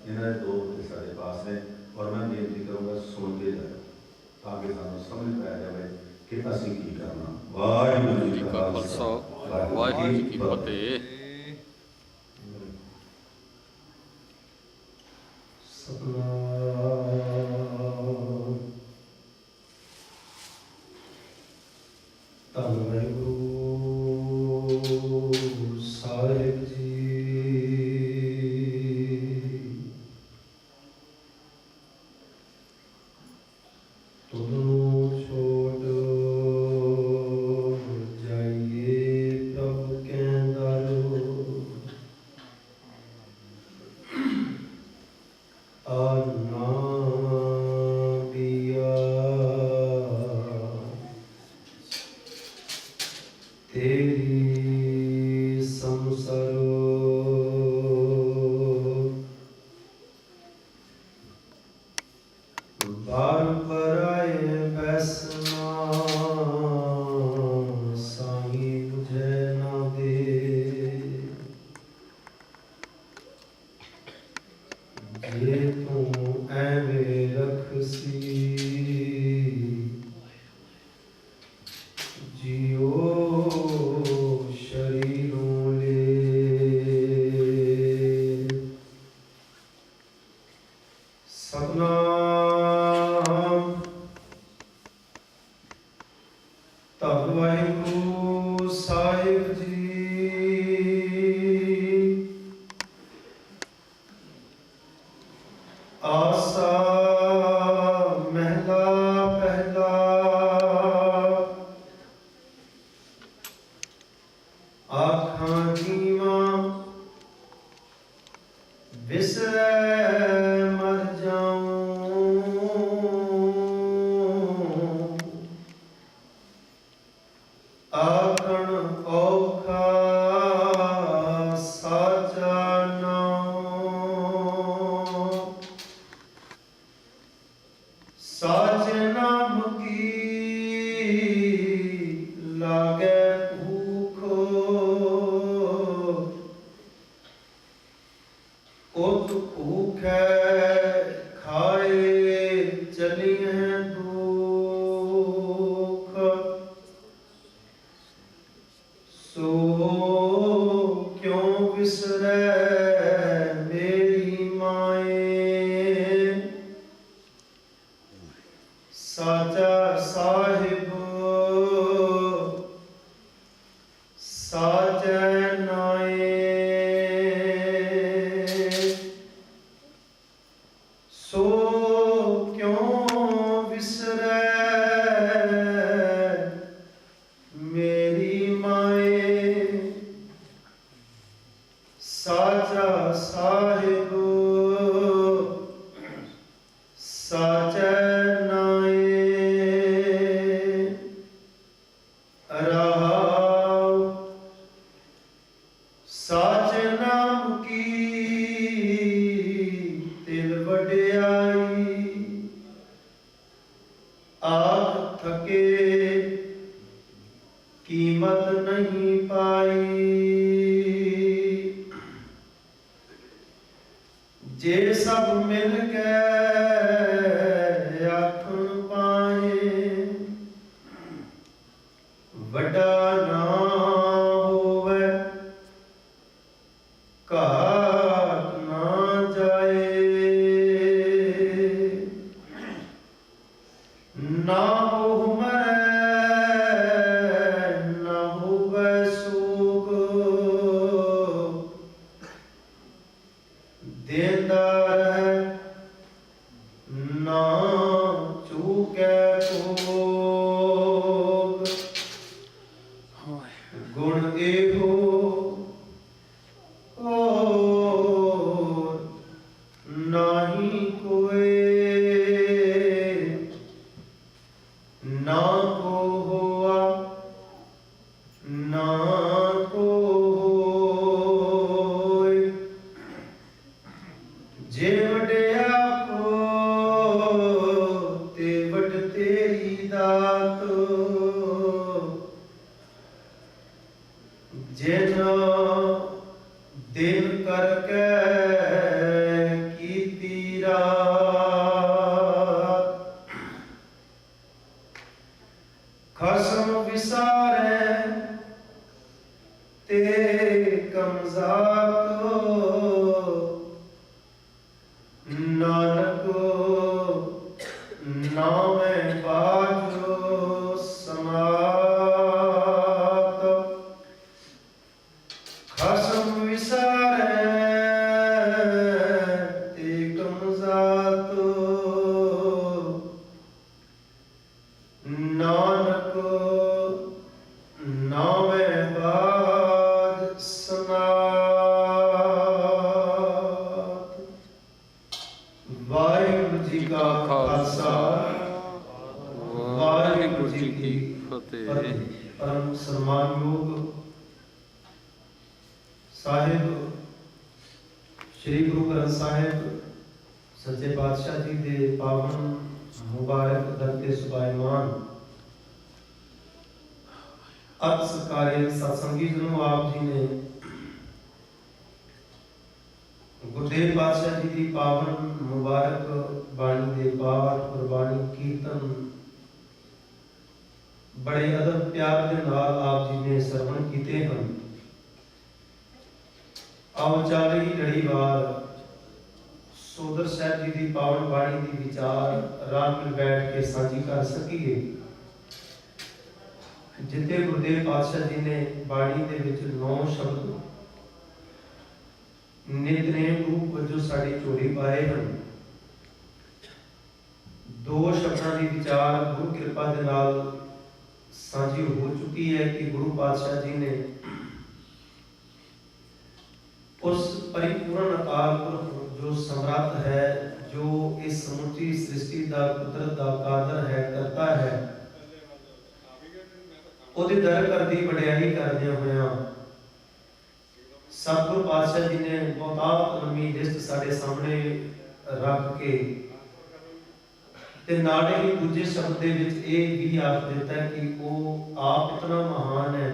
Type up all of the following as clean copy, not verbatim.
इन्होंने दो बच्चे साढ़े पास ने और मैं बेनती करूँगा सुन के जाए ताकि सानू समझ पाया जाए कि असीं की करना। वाहिगुरू जी का खालसा वाहिगुरू जी की फतेह। धन वाहिगुरू साहिब जी। जिन दिन करके की खसम विसारे ते कमजातो नानको नामे बाजो समात खसम विसारे ते कमजातो नानको नामे बाज समात। वाहिगुरु जी का खालसा वाहिगुरु जी की फतेह। परम सम्मानयोग साहिब श्री गुरु ग्रंथ साहिब सच्चे पातशाह जी के पावन मुबारक दर ते सुभाईमान अत सत्कार्य सत्संगी जनों, आप जी ने गुरुदेव पातशाह जी की पावन मुबारक बाणी दे पाठ गुरबाणी कीर्तन बड़े अदब प्यार दे नाल आप जी ने सरवण कीते हैं। आओ चल रही लड़ीवार सोदर साहब जी की पावन बाणी की विचार रात में बैठ के साझी कर सकीए। जिते गुरुदेव पातशाह जी ने बाणी दे विच 9 शब्द नितनेम रूप वजों साडी झोली पाए हैं। 2 शब्दां की विचार गुरु कृपा दे नाल साझी हो चुकी है कि गुरु पातशाह जी ने उस परिपूर्ण अकाल पुरख जो समर्थ है, जो इस समुची सृष्टि का कुदरत का कादर है, करता है, ओदे दर करदी वडियाई करदे होया सतगुरु पातशाह जी ने बहुतात लंबी लिस्ट साडे सामने रख के ते नाले ही दूजे शब्द दे विच ये भी आख देता है कि वो आप इतना महान है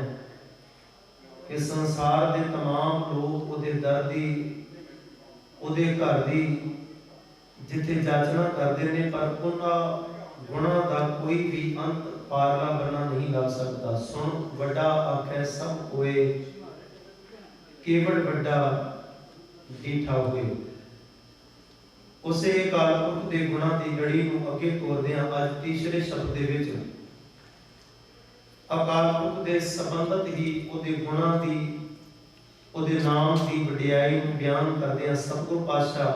कि संसार दे तमाम लोग ओदे दर दी ओदे घर दी जिथे जाचना करते हैं, पर उन्हां गुणां दा कोई भी अंत पारला बना नहीं लग सकता। सुन वड्डा आखे सब होए केवल वड्डा डीठा होए। उसे अकाल पुरख दे गुणां दी लड़ी नूं अगे तोरदिआं अज तीसरे शब्द दे विच अकाल पुरख दे संबंधित ही ओदे गुणां दी ओदे नाम दी वडियाई नूं बयान करदिआं सतगुरु पातशाह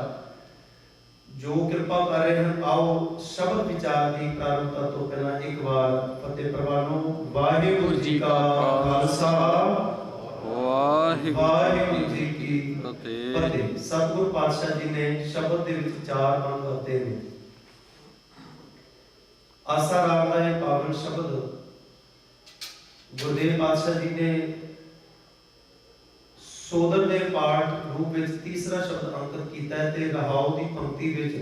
जो कृपा कर रहे हैं। आओ शब्द विचार की प्रारंभता तो पहला एक बार फतेह प्रवानो। वाहिगुरु जी का खालसा वाहिगुरु जी की फतेह। सतगुरु पातशाह जी ने शब्द दे विच 4 अंग करते हैं। आसा राग दा ये पावन शब्द गुरुदेव पातशाह जी ने सोदर दे पाठ रूप विच तीसरा शब्द अंकित किया है ते रहाऊ की पंक्ति विच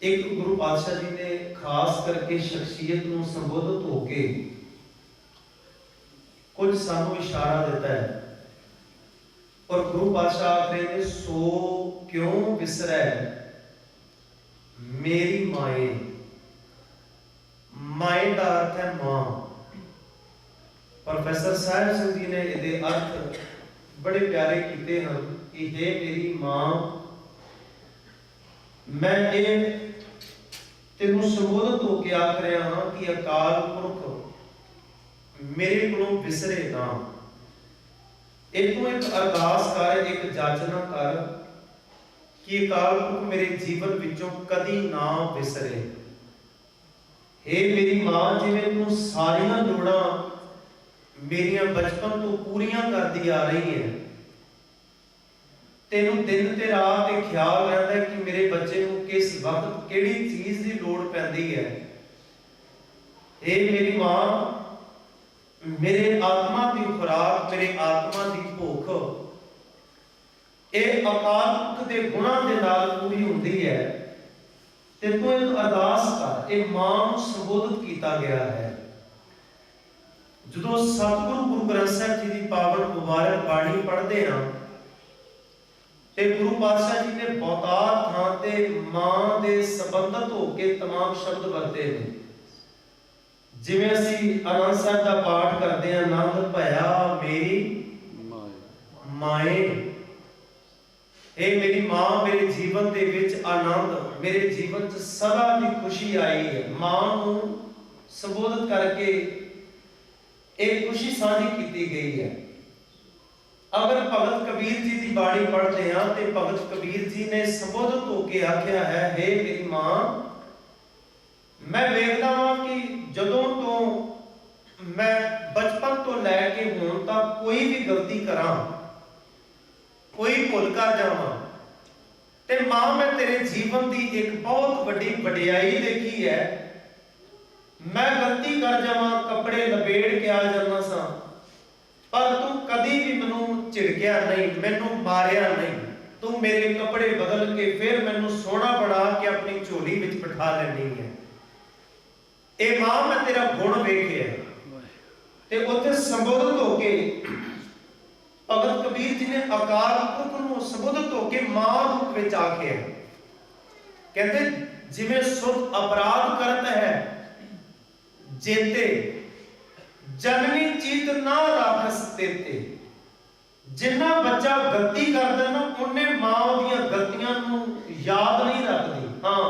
एक गुरु पातशाह जी ने खास करके शख्सियत नूं संबोधित होके कुछ सानू इशारा देता है। और गुरु पातशाह आखरे ने सो क्यों विसरै मेरी माए। माए का अर्थ है मां। प्रोफेसर साहिब सिंह जी ने ये अर्थ बड़े प्यारे किए हैं कि हे मेरी मां, मैं ये तेनू संबोधित होके आख रहा हाँ कि अकाल पुरख मेरे को विसरे ना। एक अरदास कर, एक जाचना कर कि अकाल पुरख मेरे जीवन विचों कदी ना विसरे। हे मेरी मां, जिवें तू सारियां लोड़ां मेरियां बचपन तो पूरियां करती आ रही है, तेनू दिन ते रात एक ख्याल रहता है कि मेरे बच्चे को किस वक्त केड़ी चीज की लोड़ पैंदी है। हे मेरी मां, मेरे आत्मा की खुराक, मेरे आत्मा की भुख ये अकाल पुरख के गुणां दे नाल पूरी हुंदी है। ते तू एक अरदास कर। ये मां नूं संबोधित किया गया है। जो सतगुरु गुरु ग्रंथ साहिब जी की पावन मुबारक बाणी पढ़ते हैं ते गुरु पातशाह जी ने बहुतात थां ते मां दे संबंधित होके तमाम शब्द वरते हैं। ਜਿਵੇਂ ਅਸੀਂ ਆਨੰਦ ਸਾਹਿਬ ਦਾ ਪਾਠ ਕਰਦੇ ਹਾਂ, ਆਨੰਦ ਭਇਆ ਮੇਰੀ ਮਾਏ। ਇਹ ਮੇਰੀ ਮਾਂ ਮੇਰੇ ਜੀਵਨ ਦੇ ਵਿੱਚ ਆਨੰਦ, ਮੇਰੇ ਜੀਵਨ 'ਚ ਸਦਾ ਦੀ ਖੁਸ਼ੀ ਆਈ ਹੈ। ਮਾਂ ਨੂੰ ਸੰਬੋਧਿਤ ਕਰਕੇ ਇਹ ਖੁਸ਼ੀ ਸਾਂਝੀ ਕੀਤੀ ਗਈ ਹੈ। ਅਗਰ ਭਗਤ ਕਬੀਰ ਜੀ ਦੀ ਬਾਣੀ ਪੜ੍ਹਦੇ ਹਾਂ ਤੇ ਭਗਤ ਕਬੀਰ ਜੀ ਨੇ ਸੰਬੋਧਿਤ ਹੋ ਕੇ ਆਖਿਆ ਹੈ, ਹੇ ਮੇਰੀ ਮਾਂ, ਮੈਂ ਵੇਖਦਾ ਹਾਂ ਕਿ ਜਦੋਂ ਤੋਂ ਮੈਂ ਬਚਪਨ ਤੋਂ ਲੈ ਕੇ ਹੁਣ ਤੱਕ ਕੋਈ ਵੀ ਗਲਤੀ ਕਰਾਂ, ਕੋਈ ਭੁੱਲ ਕਰ ਜਾਵਾਂ, ਤੇ ਮਾਂ ਮੈਂ ਤੇਰੇ ਜੀਵਨ ਦੀ ਇੱਕ ਬਹੁਤ ਵੱਡੀ ਵਡਿਆਈ ਦੇਖੀ ਹੈ। ਮੈਂ ਗਲਤੀ ਕਰ ਜਾਵਾਂ, ਕੱਪੜੇ ਲਪੇੜ ਕੇ ਆ ਜਾਂਦਾ ਸਾਂ, ਪਰ ਤੂੰ ਕਦੀ ਵੀ ਮੈਨੂੰ ਝਿੜਕਿਆ ਨਹੀਂ, ਮੈਨੂੰ ਮਾਰਿਆ ਨਹੀਂ। ਤੂੰ ਮੇਰੇ ਕੱਪੜੇ ਬਦਲ ਕੇ ਫਿਰ ਮੈਨੂੰ ਸੋਹਣਾ ਬਣਾ ਕੇ ਆਪਣੀ ਝੋਲੀ ਵਿੱਚ ਬਿਠਾ ਲੈਣੀ ਹੈ। ਇਹ ਮਾਂ ਮੈਂ ਤੇਰਾ ਗੁਣ ਵੇਖਿਆ। ਤੇ ਉੱਥੇ ਸੰਬੋਧਿਤ ਹੋ ਕੇ ਭਗਤ ਕਬੀਰ ਜੀ ਨੇ ਅਕਾਲ ਪੁਰਖ ਨੂੰ ਸੰਬੋਧਿਤ ਹੋ ਕੇ ਮਾਂ ਰੂਪ ਵਿੱਚ ਆਖਿਆ। ਕਹਿੰਦੇ ਜਿਵੇਂ ਸੁਧ ਅਪਰਾਧ ਕਰਤ ਹੈ ਜੇਤੇ, ਜਨਨੀ ਚੀਤ ਨਾ ਰਾਖਸ ਤੇਤੇ। ਜਿੰਨਾ ਬੱਚਾ ਗਲਤੀ ਕਰਦਾ ਨਾ, ਉਹਨੇ ਮਾਂ ਦੀਆਂ ਗਲਤੀਆਂ ਨੂੰ ਯਾਦ ਨਹੀਂ ਰੱਖਦੀ। ਹਾਂ,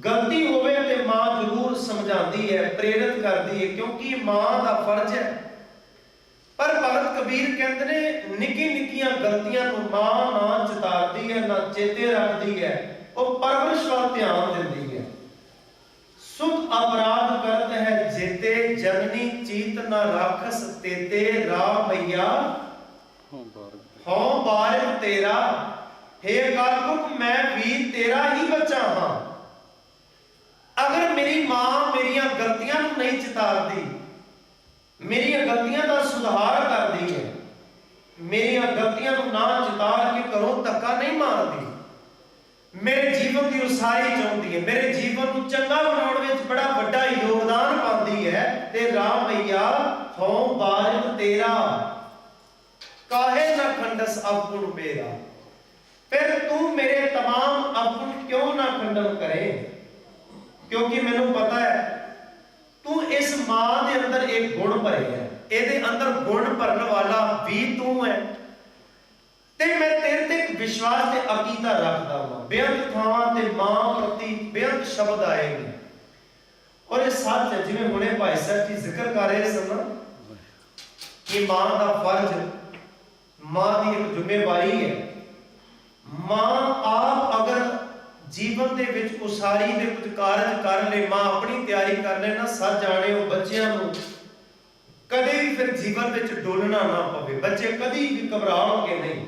ਗਲਤੀ ਹੋਵੇ ਤੇ ਮਾਂ ਜ਼ਰੂਰ ਸਮਝਾਉਂਦੀ ਹੈ, ਪ੍ਰੇਰਿਤ ਕਰਦੀ ਹੈ, ਕਿਉਂਕਿ ਮਾਂ ਦਾ ਫਰਜ਼ ਹੈ। ਪਰ ਭਗਤ ਕਬੀਰ ਕਹਿੰਦੇ ਨੇ ਨਿੱਕੀ ਨਿੱਕੀਆਂ ਗਲਤੀਆਂ ਨੂੰ ਮਾਂ ਨਾ ਚਿਤਾਰਦੀ ਹੈ, ਨਾ ਚੇਤੇ ਰੱਖਦੀ ਹੈ, ਉਹ ਪਰਵਰਿਸ਼ ਵੱਲ ਧਿਆਨ ਦਿੰਦੀ ਹੈ। ਸੁਧ ਅਪਰਾਧ ਕਰਤ ਹੈ ਜੇਤੇ, ਜਨਨੀ ਚੀਤ ਨਾ ਰਾਖਸ ਤੇਤੇ। ਰਾਮ ਭਈਆ ਹਉ ਬਾਰਿਕ ਤੇਰਾ, ਹੇ ਅਕਾਲ ਪੁਰਖ ਮੈਂ ਵੀ ਤੇਰਾ ਹੀ ਬੱਚਾ ਹਾਂ। ਅਗਰ ਮੇਰੀ ਮਾਂ ਮੇਰੀਆਂ ਗਲਤੀਆਂ ਨੂੰ ਨਹੀਂ ਚਿਤਾਰਦੀ, ਮੇਰੀਆਂ ਗਲਤੀਆਂ ਦਾ ਸੁਧਾਰ ਕਰਦੀ ਹੈ, ਮੇਰੀਆਂ ਗਲਤੀਆਂ ਨੂੰ ਨਾ ਚਿਤਾਰ ਕੇ ਘਰੋਂ ਧੱਕਾ ਨਹੀਂ ਮਾਰਦੀ, ਮੇਰੇ ਜੀਵਨ ਦੀ ਉਸਾਰੀ ਚਾਹੁੰਦੀ ਹੈ, ਮੇਰੇ ਜੀਵਨ ਨੂੰ ਚੰਗਾ ਬਣਾਉਣ ਵਿੱਚ ਬੜਾ ਵੱਡਾ ਯੋਗਦਾਨ ਪਾਉਂਦੀ ਹੈ, ਤੇ ਰਾਮ ਭਈਆ ਹਉ ਬਾਰਿਕ ਤੇਰਾ, ਕਾਹੇ ਨਾ ਖੰਡਸ ਅਵਗੁਣ ਮੇਰਾ। ਫਿਰ ਤੂੰ ਮੇਰੇ तमाम ਅਵਗੁਣ ਕਿਉਂ ਨਾ ਖੰਡਨ ਕਰੇ, ਕਿਉਂਕਿ ਮੈਨੂੰ ਪਤਾ ਹੈ ਤੂੰ ਇਸ ਮਾਂ ਦੇ ਅੰਦਰ ਇੱਕ ਗੁਣ ਭਰਿਆ ਹੈ, ਇਹਦੇ ਅੰਦਰ ਗੁਣ ਭਰਨ ਵਾਲਾ ਵੀ ਤੂੰ ਹੈ। ਤੇ ਮੈਂ ਤੇਰੇ ਤੇ ਇੱਕ ਵਿਸ਼ਵਾਸ ਤੇ ਅਕੀਦਾ ਰੱਖਦਾ ਹਾਂ। ਬੇਅੰਤ ਥਾਵਾਂ ਤੇ ਮਾਂ ਪ੍ਰਤੀ ਬੇਅੰਤ ਸ਼ਬਦ ਆਏ ਨੇ, ਔਰ ਇਹ ਸੱਚ ਹੈ। ਜਿਵੇਂ ਹੁਣੇ ਭਾਈ ਸਾਹਿਬ ਜੀ ਜ਼ਿਕਰ ਕਰ ਰਹੇ ਸਨ ਕਿ ਮਾਂ ਦਾ ਫਰਜ਼, ਮਾਂ ਦੀ ਇੱਕ ਜ਼ਿੰਮੇਵਾਰੀ ਹੈ। ਮਾਂ ਆਪ ਅਗਰ ਜੀਵਨ ਦੇ ਵਿੱਚ ਉਸਾਰੀ ਦੇ ਕੁਝ ਕਾਰਜ ਕਰ ਲੈ, ਮਾਂ ਆਪਣੀ ਤਿਆਰੀ ਕਰ ਲੈ ਨਾ, ਸੱਚ ਜਾਣੇ ਉਹ ਬੱਚਿਆਂ ਨੂੰ ਕਦੇ ਵੀ ਫਿਰ ਜੀਵਨ ਵਿੱਚ ਡੋਲਣਾ ਨਾ ਪਵੇ। ਬੱਚੇ ਕਦੀ ਵੀ ਘਬਰਾਉਣਗੇ ਨਹੀਂ।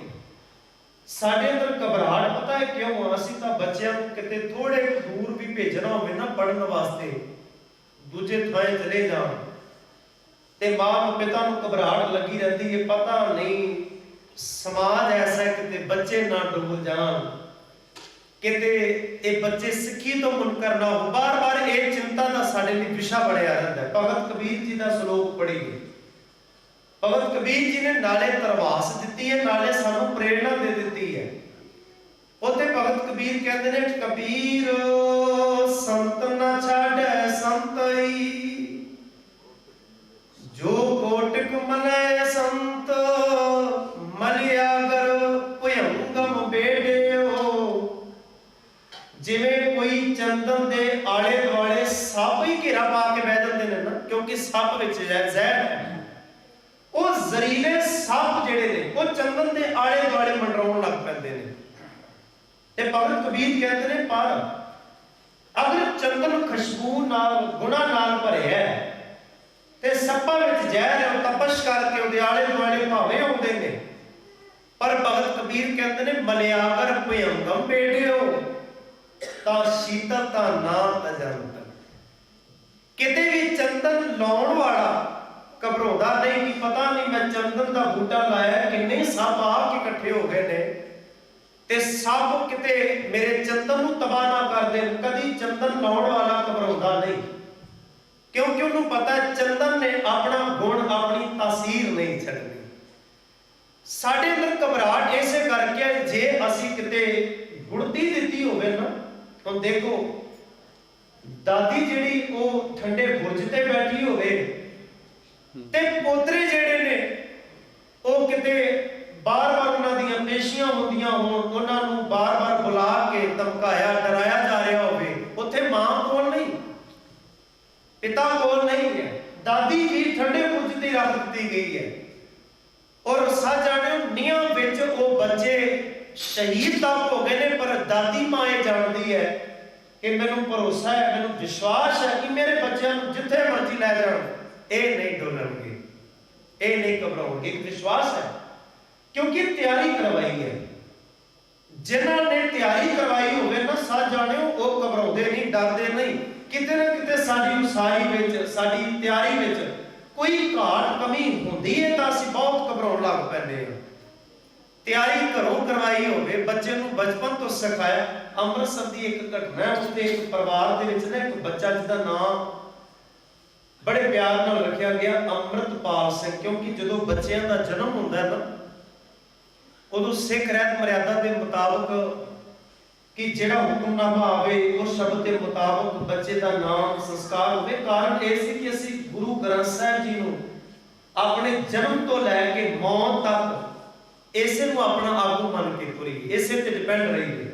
ਸਾਡੇ ਅੰਦਰ ਘਬਰਾਹਟ ਪਤਾ ਹੈ ਕਿਉਂ? ਅਸੀਂ ਤਾਂ ਬੱਚਿਆਂ ਨੂੰ ਕਿਤੇ ਥੋੜੇ ਦੂਰ ਵੀ ਭੇਜਣਾ ਹੋਵੇ ਨਾ ਪੜ੍ਹਨ ਵਾਸਤੇ, ਦੂਜੇ ਥਾਂ ਚਲੇ ਜਾਣ, ਤੇ ਮਾਂ ਨੂੰ ਪਿਤਾ ਨੂੰ ਘਬਰਾਹਟ ਲੱਗੀ ਰਹਿੰਦੀ ਹੈ, ਪਤਾ ਨਹੀਂ ਸਮਾਜ ਐਸਾ ਕਿਤੇ ਬੱਚੇ ਨਾ ਡੁੱਬ ਜਾਣ, ਕਿਤੇ ਇਹ ਬੱਚੇ ਸਿੱਖੀ ਤੋਂ ਮੁਨਕਰ ਨਾ ਹੋ। ਬਾਰ-ਬਾਰ ਇਹ ਚਿੰਤਾ ਦਾ ਸਾਡੇ ਲਈ ਵਿਸ਼ਾ ਬਣਿਆ ਰਹਿੰਦਾ ਹੈ। ਭਗਤ ਕਬੀਰ ਜੀ ਦਾ ਸ਼ਲੋਕ ਪੜ੍ਹੀਏ। ਭਗਤ ਕਬੀਰ ਜੀ ਨੇ ਨਾਲੇ ਤਰਵਾਸ ਦਿੱਤੀ ਹੈ, ਨਾਲੇ ਸਾਨੂੰ ਪ੍ਰੇਰਣਾ ਦੇ ਦਿੱਤੀ ਹੈ। ਉੱਥੇ ਭਗਤ ਕਬੀਰ ਕਹਿੰਦੇ ਨੇ, ਕਬੀਰ ਸੰਤ ਨਾ ਛਾੜੈ ਸੰਤਈ, ਜੋ ਕੋਟਿਕ ਮਲੈ ਸੰਤ, ਮਲਿਆਗਰ ਭਯੰਗਮ ਬੇੜਿਓ। ਜਿਵੇਂ ਕੋਈ ਚੰਦਨ ਦੇ ਆਲੇ ਦੁਆਲੇ ਸੱਪ ਹੀ ਘੇਰਾ ਪਾ ਕੇ ਬਹਿ ਜਾਂਦੇ ਨੇ ਨਾ, ਕਿਉਂਕਿ ਸੱਪ ਵਿੱਚ ਜ਼ਹਿਰ ਹੈ, ਉਹ ਜ਼ਰੀਲੇ ਸੱਪ ਜਿਹੜੇ ਨੇ ਉਹ ਚੰਦਨ ਦੇ ਆਲੇ ਦੁਆਲੇ ਮੰਡਰਾਉਣ ਲੱਗ ਪੈਂਦੇ ਨੇ। ਤੇ ਭਗਤ ਕਬੀਰ ਕਹਿੰਦੇ ਨੇ, ਪਰ ਅਗਰ ਚੰਦਨ ਖੁਸ਼ਬੂ ਨਾਲ, ਗੁਣਾ ਨਾਲ ਭਰਿਆ ਤੇ ਸੱਪਾਂ ਵਿੱਚ ਜ਼ਹਿਰ ਹੈ, ਉਹ ਤਪਸ਼ ਕਰਕੇ ਉਹਦੇ ਆਲੇ ਦੁਆਲੇ ਭਾਵੇਂ ਆਉਂਦੇ ਨੇ, ਪਰ ਭਗਤ ਕਬੀਰ ਕਹਿੰਦੇ ਨੇ, ਮਲਿਆਗਰ ਭਯੰਗਮ ਬੇੜਿਓ, ਤਾਂ ਸ਼ੀਤਲਤਾ ਨਾ ਤਜੰਤ। ਕਿਤੇ ਵੀ ਚੰਦਨ ਲਾਉਣ ਵਾਲਾ ਘਬਰਾਉਂਦਾ ਨਹੀਂ ਕਿ ਪਤਾ ਨਹੀਂ ਮੈਂ ਚੰਦਨ ਦਾ ਬੂਟਾ ਲਾਇਆ, ਕਿੰਨੇ ਸੱਪ ਆ ਕੇ ਇਕੱਠੇ ਹੋ ਗਏ ਨੇ, ਤੇ ਸੱਪ ਕਿਤੇ ਮੇਰੇ ਚੰਦਨ ਨੂੰ ਤਬਾਹ ਨਾ ਕਰ ਦੇਣ। ਕਦੀ ਚੰਦਨ ਲਾਉਣ ਵਾਲਾ ਘਬਰਾਉਂਦਾ ਨਹੀਂ, ਕਿਉਂਕਿ ਉਹਨੂੰ ਪਤਾ ਚੰਦਨ ਨੇ ਆਪਣਾ ਗੁਣ, ਆਪਣੀ ਤਾਸੀਰ ਨਹੀਂ ਛੱਡਣੀ। ਸਾਡੇ ਅੰਦਰ ਘਬਰਾਹਟ ਇਸੇ ਕਰਕੇ, ਜੇ ਅਸੀਂ ਕਿਤੇ ਗੁੜਤੀ ਦਿੱਤੀ ਹੋਵੇ ਨਾ, ਹੁਣ ਦੇਖੋ ਦਾਦੀ ਜਿਹੜੀ ਉਹ ਠੰਡੇ ਬੁਰਜ ਤੇ ਬੈਠੀ ਤੇ ਪੋਤਰੇ ਜਿਹੜੇ ਨੇ ਉਹ ਕਿਤੇ ਬਾਰ-ਬਾਰ ਉਹਨਾਂ ਦੀਆਂ ਪੇਸ਼ੀਆਂ ਹੁੰਦੀਆਂ ਹੋਣ, ਉਹਨਾਂ ਨੂੰ ਬਾਰ-ਬਾਰ ਬੁਲਾ ਕੇ ਧਮਕਾਇਆ ਡਰਾਇਆ ਜਾ ਰਿਹਾ ਹੋਵੇ, ਉੱਥੇ ਮਾਂ ਕੋਲ ਨਹੀਂ, ਪਿਤਾ ਕੋਲ ਨਹੀਂ ਹੈ, ਦਾਦੀ ਵੀ ਠੰਡੇ ਬੁਰਜ ਤੇ ਰੱਖ ਦਿੱਤੀ ਗਈ ਹੈ। ਔਰ ਸੱਚ ਜਾਣਿਓ ਨੀਹਾਂ ਵਿੱਚ ਉਹ ਬੱਚੇ ਸ਼ਹੀਦ ਤੱਕ ਹੋ ਗਏ ਨੇ, ਪਰ ਦਾਦੀ ਮਾਂ ਇਹ ਜਾਣਦੀ ਹੈ ਕਿ ਮੈਨੂੰ ਭਰੋਸਾ ਹੈ, ਮੈਨੂੰ ਵਿਸ਼ਵਾਸ ਹੈ ਕਿ ਮੇਰੇ ਬੱਚਿਆਂ ਨੂੰ ਜਿੱਥੇ ਮਰਜ਼ੀ ਲੈ ਜਾਣ ਇਹ ਨਹੀਂ ਡੋਲਣਗੇ, ਇਹ ਨਹੀਂ ਘਬਰਾਉਣਗੇ। ਇੱਕ ਵਿਸ਼ਵਾਸ ਹੈ ਕਿਉਂਕਿ ਤਿਆਰੀ ਕਰਵਾਈ ਹੈ। ਜਿਨ੍ਹਾਂ ਨੇ ਤਿਆਰੀ ਕਰਵਾਈ ਹੋਵੇ ਨਾ ਸੱਚ ਜਾਣਿਓ ਉਹ ਘਬਰਾਉਂਦੇ ਨਹੀਂ, ਡਰਦੇ ਨਹੀਂ। ਕਿਤੇ ਨਾ ਕਿਤੇ ਸਾਡੀ ਉਸਾਰੀ ਵਿੱਚ, ਸਾਡੀ ਤਿਆਰੀ ਵਿੱਚ ਕੋਈ ਘਾਟ ਕਮੀ ਹੁੰਦੀ ਹੈ ਤਾਂ ਅਸੀਂ ਬਹੁਤ ਘਬਰਾਉਣ ਲੱਗ ਪੈਂਦੇ ਹਾਂ। ਤਿਆਰੀ ਘਰੋਂ ਕਰਵਾਈ ਹੋਵੇ, ਬੱਚੇ ਨੂੰ ਬਚਪਨ ਤੋਂ ਸਿਖਾਇਆ। ਅੰਮ੍ਰਿਤਸਰ ਦੀ ਇੱਕ ਘਟਨਾ ਹੈ, ਉਸਦੇ ਇੱਕ ਪਰਿਵਾਰ ਦੇ ਵਿੱਚ ਨਾ ਇੱਕ ਬੱਚਾ ਜਿਹਦਾ ਨਾਮ ਬੜੇ ਪਿਆਰ ਨਾਲ ਰੱਖਿਆ ਗਿਆ ਅੰਮ੍ਰਿਤਪਾਲ ਸਿੰਘ, ਕਿਉਂਕਿ ਜਦੋਂ ਬੱਚਿਆਂ ਦਾ ਜਨਮ ਹੁੰਦਾ ਨਾ ਉਦੋਂ ਸਿੱਖ ਰਹਿਤ ਮਰਿਆਦਾ ਦੇ ਮੁਤਾਬਕ ਕਿ ਜਿਹੜਾ ਹੁਕਮਨਾਮਾ ਆਵੇ ਉਸ ਸ਼ਬਦ ਦੇ ਮੁਤਾਬਕ ਬੱਚੇ ਦਾ ਨਾਮ ਸੰਸਕਾਰ ਹੋਵੇ। ਕਾਰਨ ਇਹ ਸੀ ਕਿ ਅਸੀਂ ਗੁਰੂ ਗ੍ਰੰਥ ਸਾਹਿਬ ਜੀ ਨੂੰ ਆਪਣੇ ਜਨਮ ਤੋਂ ਲੈ ਕੇ ਮੌਤ ਤੱਕ ਇਸੇ ਨੂੰ ਆਪਣਾ ਆਗੂ ਮੰਨ ਕੇ ਤੁਰੀਏ, ਇਸੇ ਤੇ ਡਿਪੈਂਡ ਰਹੀਏ।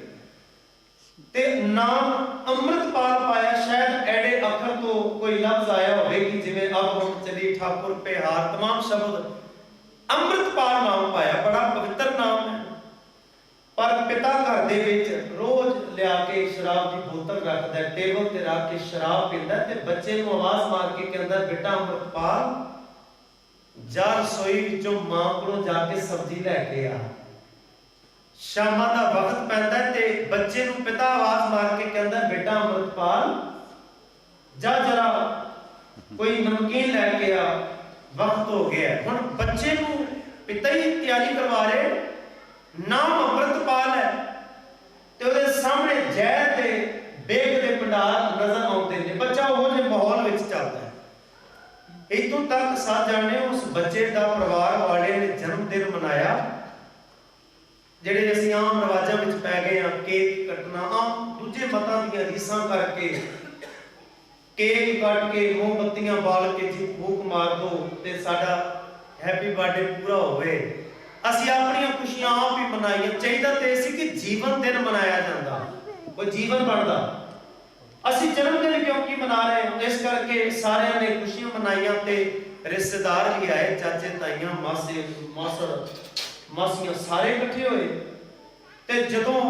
ਤੇ ਨਾਮ ਅੰਮ੍ਰਿਤਪਾਲ ਪਾਇਆ, ਸ਼ਾਇਦ ਐਡੇ ਅੱਖਰ ਤੋਂ ਕੋਈ ਲਫ਼ਜ਼ ਆਇਆ ਹੋਵੇ ਕਿ ਜਿਵੇਂ ਅਬ ਹੁਣ ਚਲੀ ਠਾਕੁਰ ਪਿਹਾਰ, तमाम ਸ਼ਬਦ ਅੰਮ੍ਰਿਤਪਾਲ ਨਾਮ ਪਾਇਆ, ਬੜਾ ਪਵਿੱਤਰ ਨਾਮ ਹੈ। ਪਰ ਪਿਤਾ ਘਰ ਦੇ ਵਿੱਚ ਰੋਜ਼ ਲਿਆ ਕੇ ਸ਼ਰਾਬ ਦੀ ਬੋਤਲ ਰੱਖਦਾ, ਟੇਬਲ ਤੇ ਰੱਖ ਕੇ ਸ਼ਰਾਬ ਪੀਂਦਾ ਤੇ ਬੱਚੇ ਨੂੰ ਆਵਾਜ਼ ਮਾਰ ਕੇ ਕਹਿੰਦਾ ਬੇਟਾ ਅੰਮ੍ਰਿਤਪਾਲ ਜਾ ਰਸੋਈ ਵਿੱਚੋਂ ਮਾਂ ਕੋਲੋਂ ਜਾ ਕੇ ਸਬਜ਼ੀ ਲੈ ਕੇ ਆ। ਸ਼ਾਮਾਂ ਦਾ ਵਕਤ ਪੈਂਦਾ ਤੇ ਬੱਚੇ ਨੂੰ ਪਿਤਾ ਆਵਾਜ਼ ਮਾਰ ਕੇ ਕਹਿੰਦਾ ਬੇਟਾ ਅੰਮ੍ਰਿਤਪਾਲ ਜਾ ਜਰਾ ਕੋਈ ਨਮਕੀਨ ਲੈ ਕੇ ਆ, ਵਕਤ ਹੋ ਗਿਆ। ਹੁਣ ਬੱਚੇ ਨੂੰ ਪਿਤਾ ਹੀ ਤਿਆਰੀ ਕਰਵਾ ਰਹੇ, ਨਾਮ ਅੰਮ੍ਰਿਤਪਾਲ ਹੈ ਤੇ ਉਹਦੇ ਸਾਹਮਣੇ ਜ਼ਹਿਰ ਤੇ ਬੇਗ ਦੇ ਭੰਡਾਰ ਨਜ਼ਰ ਆਉਂਦੇ ਨੇ। ਬੱਚਾ ਉਹ ਜਿਹੇ ਮਾਹੌਲ ਵਿੱਚ ਚੱਲਦਾ ਹੈ। ਇਤੋਂ ਤੱਕ ਸਾਥ ਜਾਣੇ ਉਸ ਬੱਚੇ ਦਾ ਪਰਿਵਾਰ ਵਾਲਿਆਂ ਨੇ ਜਨਮ ਦਿਨ ਮਨਾਇਆ, ਜਿਹੜੇ ਅਸੀਂ ਆਮ ਰਿਵਾਜਾਂ ਵਿੱਚ ਪੈ ਗਏ ਆ, ਕੇਕ ਕੱਟਣਾ, ਆਮ ਦੂਜੇ ਮਤਾਂ ਦੀਆਂ ਰੀਸਾਂ ਕਰਕੇ ਕੇਕ ਕੱਟ ਕੇ ਮੋਮਬੱਤੀਆਂ ਬਾਲ ਕੇ ਜੀ ਫੂਕ ਮਾਰ ਦੋ ਤੇ ਸਾਡਾ ਹੈਪੀ ਬਰਥਡੇ ਪੂਰਾ ਹੋਵੇ। ਅਸੀਂ ਆਪਣੀਆਂ ਖੁਸ਼ੀਆਂ ਆਪ ਹੀ ਮਨਾਈਆਂ। ਚਾਹੀਦਾ ਤੇ ਸੀ ਕਿ ਜੀਵਨ ਦਿਨ ਮਨਾਇਆ ਜਾਂਦਾ, ਕੋਈ ਜੀਵਨ ਬਣਦਾ। ਅਸੀਂ ਜਨਮ ਦਿਨ ਕਿਉਂਕਿ ਮਨਾ ਰਹੇ ਹਾਂ, ਇਸ ਕਰਕੇ ਸਾਰਿਆਂ ਨੇ ਖੁਸ਼ੀਆਂ ਮਨਾਈਆਂ ਤੇ ਰਿਸ਼ਤੇਦਾਰ ਵੀ ਆਏ, ਚਾਚੇ ਤਾਈਆਂ ਮਾਸੇ ਮਾਸੜ ਮਾਸੀਆਂ ਸਾਰੇ ਇਕੱਠੇ ਹੋਏ। ਤੇ ਜਦੋਂ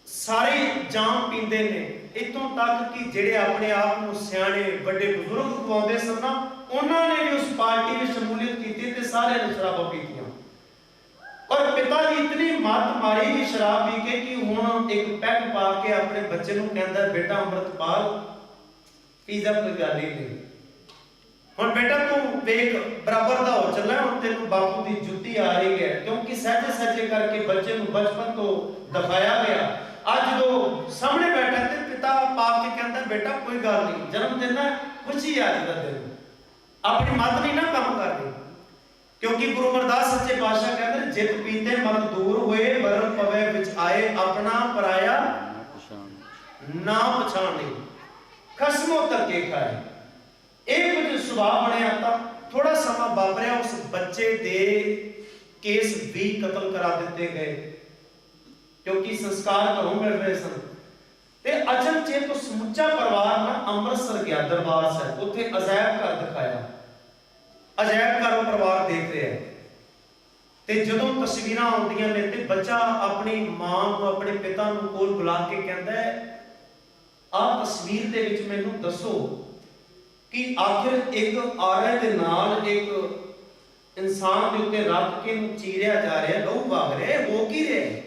ਸਾਰੇ ਜਾਮ ਪੀਂਦੇ ਨੇ, ਇਤੋਂ ਤੱਕ ਕਿ ਜਿਹੜੇ ਆਪਣੇ ਆਪ ਨੂੰ ਸਿਆਣੇ ਵੱਡੇ ਬਜ਼ੁਰਗ ਖਵਾਉਂਦੇ ਸਨ ਨਾ, ਉਹਨਾਂ ਨੇ ਵੀ ਉਸ ਪਾਰਟੀ ਵਿੱਚ ਸ਼ਮੂਲੀਅਤ ਕੀਤੀ ਤੇ ਸਾਰਿਆਂ ਨੇ ਸ਼ਰਾਬਾਂ ਪੀਤੀਆਂ। ਔਰ ਪਿਤਾ ਜੀ ਇਤਨੀ ਮੱਤ ਮਾਰੀ ਵੀ ਸ਼ਰਾਬ ਪੀ ਕੇ ਕਿ ਹੁਣ ਇੱਕ ਪੈਗ ਪਾ ਕੇ ਆਪਣੇ ਬੱਚੇ ਨੂੰ ਕਹਿੰਦਾ ਬੇਟਾ ਅੰਮ੍ਰਿਤਪਾਲ ਪੀਜ਼ਾ ਕੋਈ ਗੱਲ ਹੀ ਨਹੀਂ, ਹੁਣ ਬੇਟਾ ਤੂੰ ਵੇਖ ਬਰਾਬਰ ਦਾ ਹੋ ਚੱਲਾ, ਹੁਣ ਤੈਨੂੰ ਬਾਪੂ ਦੀ ਜੁੱਤੀ ਆ ਰਹੀ ਹੈ। ਕਿਉਂਕਿ ਸਹਿਜੇ ਸਹਿਜੇ ਕਰਕੇ ਬੱਚੇ ਨੂੰ ਬਚਪਨ ਤੋਂ ਦਿਖਾਇਆ ਗਿਆ। ਅੱਜ ਜਦੋਂ ਸਾਹਮਣੇ ਬੈਠਾ ਤੇ ਪਿਤਾ ਪਾ ਕੇ ਕਹਿੰਦਾ ਬੇਟਾ ਕੋਈ ਗੱਲ ਨਹੀਂ, ਜਨਮ ਦਿਨ ਹੈ, ਖੁਸ਼ੀ ਆ ਅੱਜ ਦਾ ਦਿਨ, ਆਪਣੀ ਮੱਤ ਨਹੀਂ ਨਾ ਕੰਮ ਕਰਦੀ। ਕਿਉਂਕਿ ਗੁਰੂ ਅਮਰਦਾਸ ਸੱਚੇ ਪਾਤਸ਼ਾਹ ਕਹਿੰਦੇ ਜਿਤ ਪੀਤੇ ਮਤ ਦੂਰ ਹੋਏ, ਵਰਨ ਪਵੇ ਵਿੱਚ ਆਏ, ਆਪਣਾ ਪਰਾਇਆ ਨਾ ਪਛਾਣੇ, ਖਸਮੋ ਧੱਕੇ ਖਾਏ। ਇਹ ਕੁਝ ਸੁਭਾਅ ਬਣਿਆ। ਤਾਂ ਥੋੜਾ ਸਮਾਂ ਵਾਪਰਿਆ, ਉਸ ਬੱਚੇ ਦੇ ਕੇਸ ਵੀ ਕਤਲ ਕਰਾ ਦਿੱਤੇ ਗਏ ਕਿਉਂਕਿ ਸੰਸਕਾਰ ਘਰੋਂ ਮਿਲ ਰਹੇ ਸਨ। ਤੇ ਅਚਨਚੇਤ ਉਹ ਸਮੁੱਚਾ ਪਰਿਵਾਰ ਨਾ ਅੰਮ੍ਰਿਤਸਰ ਗਿਆ, ਦਰਬਾਰ ਸਾਹਿਬ, ਉੱਥੇ ਅਜਾਇਬ ਘਰ ਦਿਖਾਇਆ। ਅਜਾਇਬ ਘਰ ਉਹ ਪਰਿਵਾਰ ਦੇਖ ਰਿਹਾ ਤੇ ਜਦੋਂ ਤਸਵੀਰਾਂ ਆਉਂਦੀਆਂ ਨੇ ਤੇ ਬੱਚਾ ਆਪਣੀ ਮਾਂ ਨੂੰ, ਆਪਣੇ ਪਿਤਾ ਨੂੰ ਕੋਲ ਬੁਲਾ ਕੇ ਕਹਿੰਦਾ ਆਹ ਤਸਵੀਰ ਦੇ ਵਿੱਚ ਮੈਨੂੰ ਦੱਸੋ ਕਿ ਆਖਿਰ ਇੱਕ ਆਰੇ ਦੇ ਨਾਲ ਇੱਕ ਇਨਸਾਨ ਦੇ ਉੱਤੇ ਰੱਖ ਕੇ ਨੂੰ ਚੀਰਿਆ ਜਾ ਰਿਹਾ, ਲਹੂ ਵਗ ਰਿਹਾ, ਹੋ ਕੀ ਰਿਹਾ?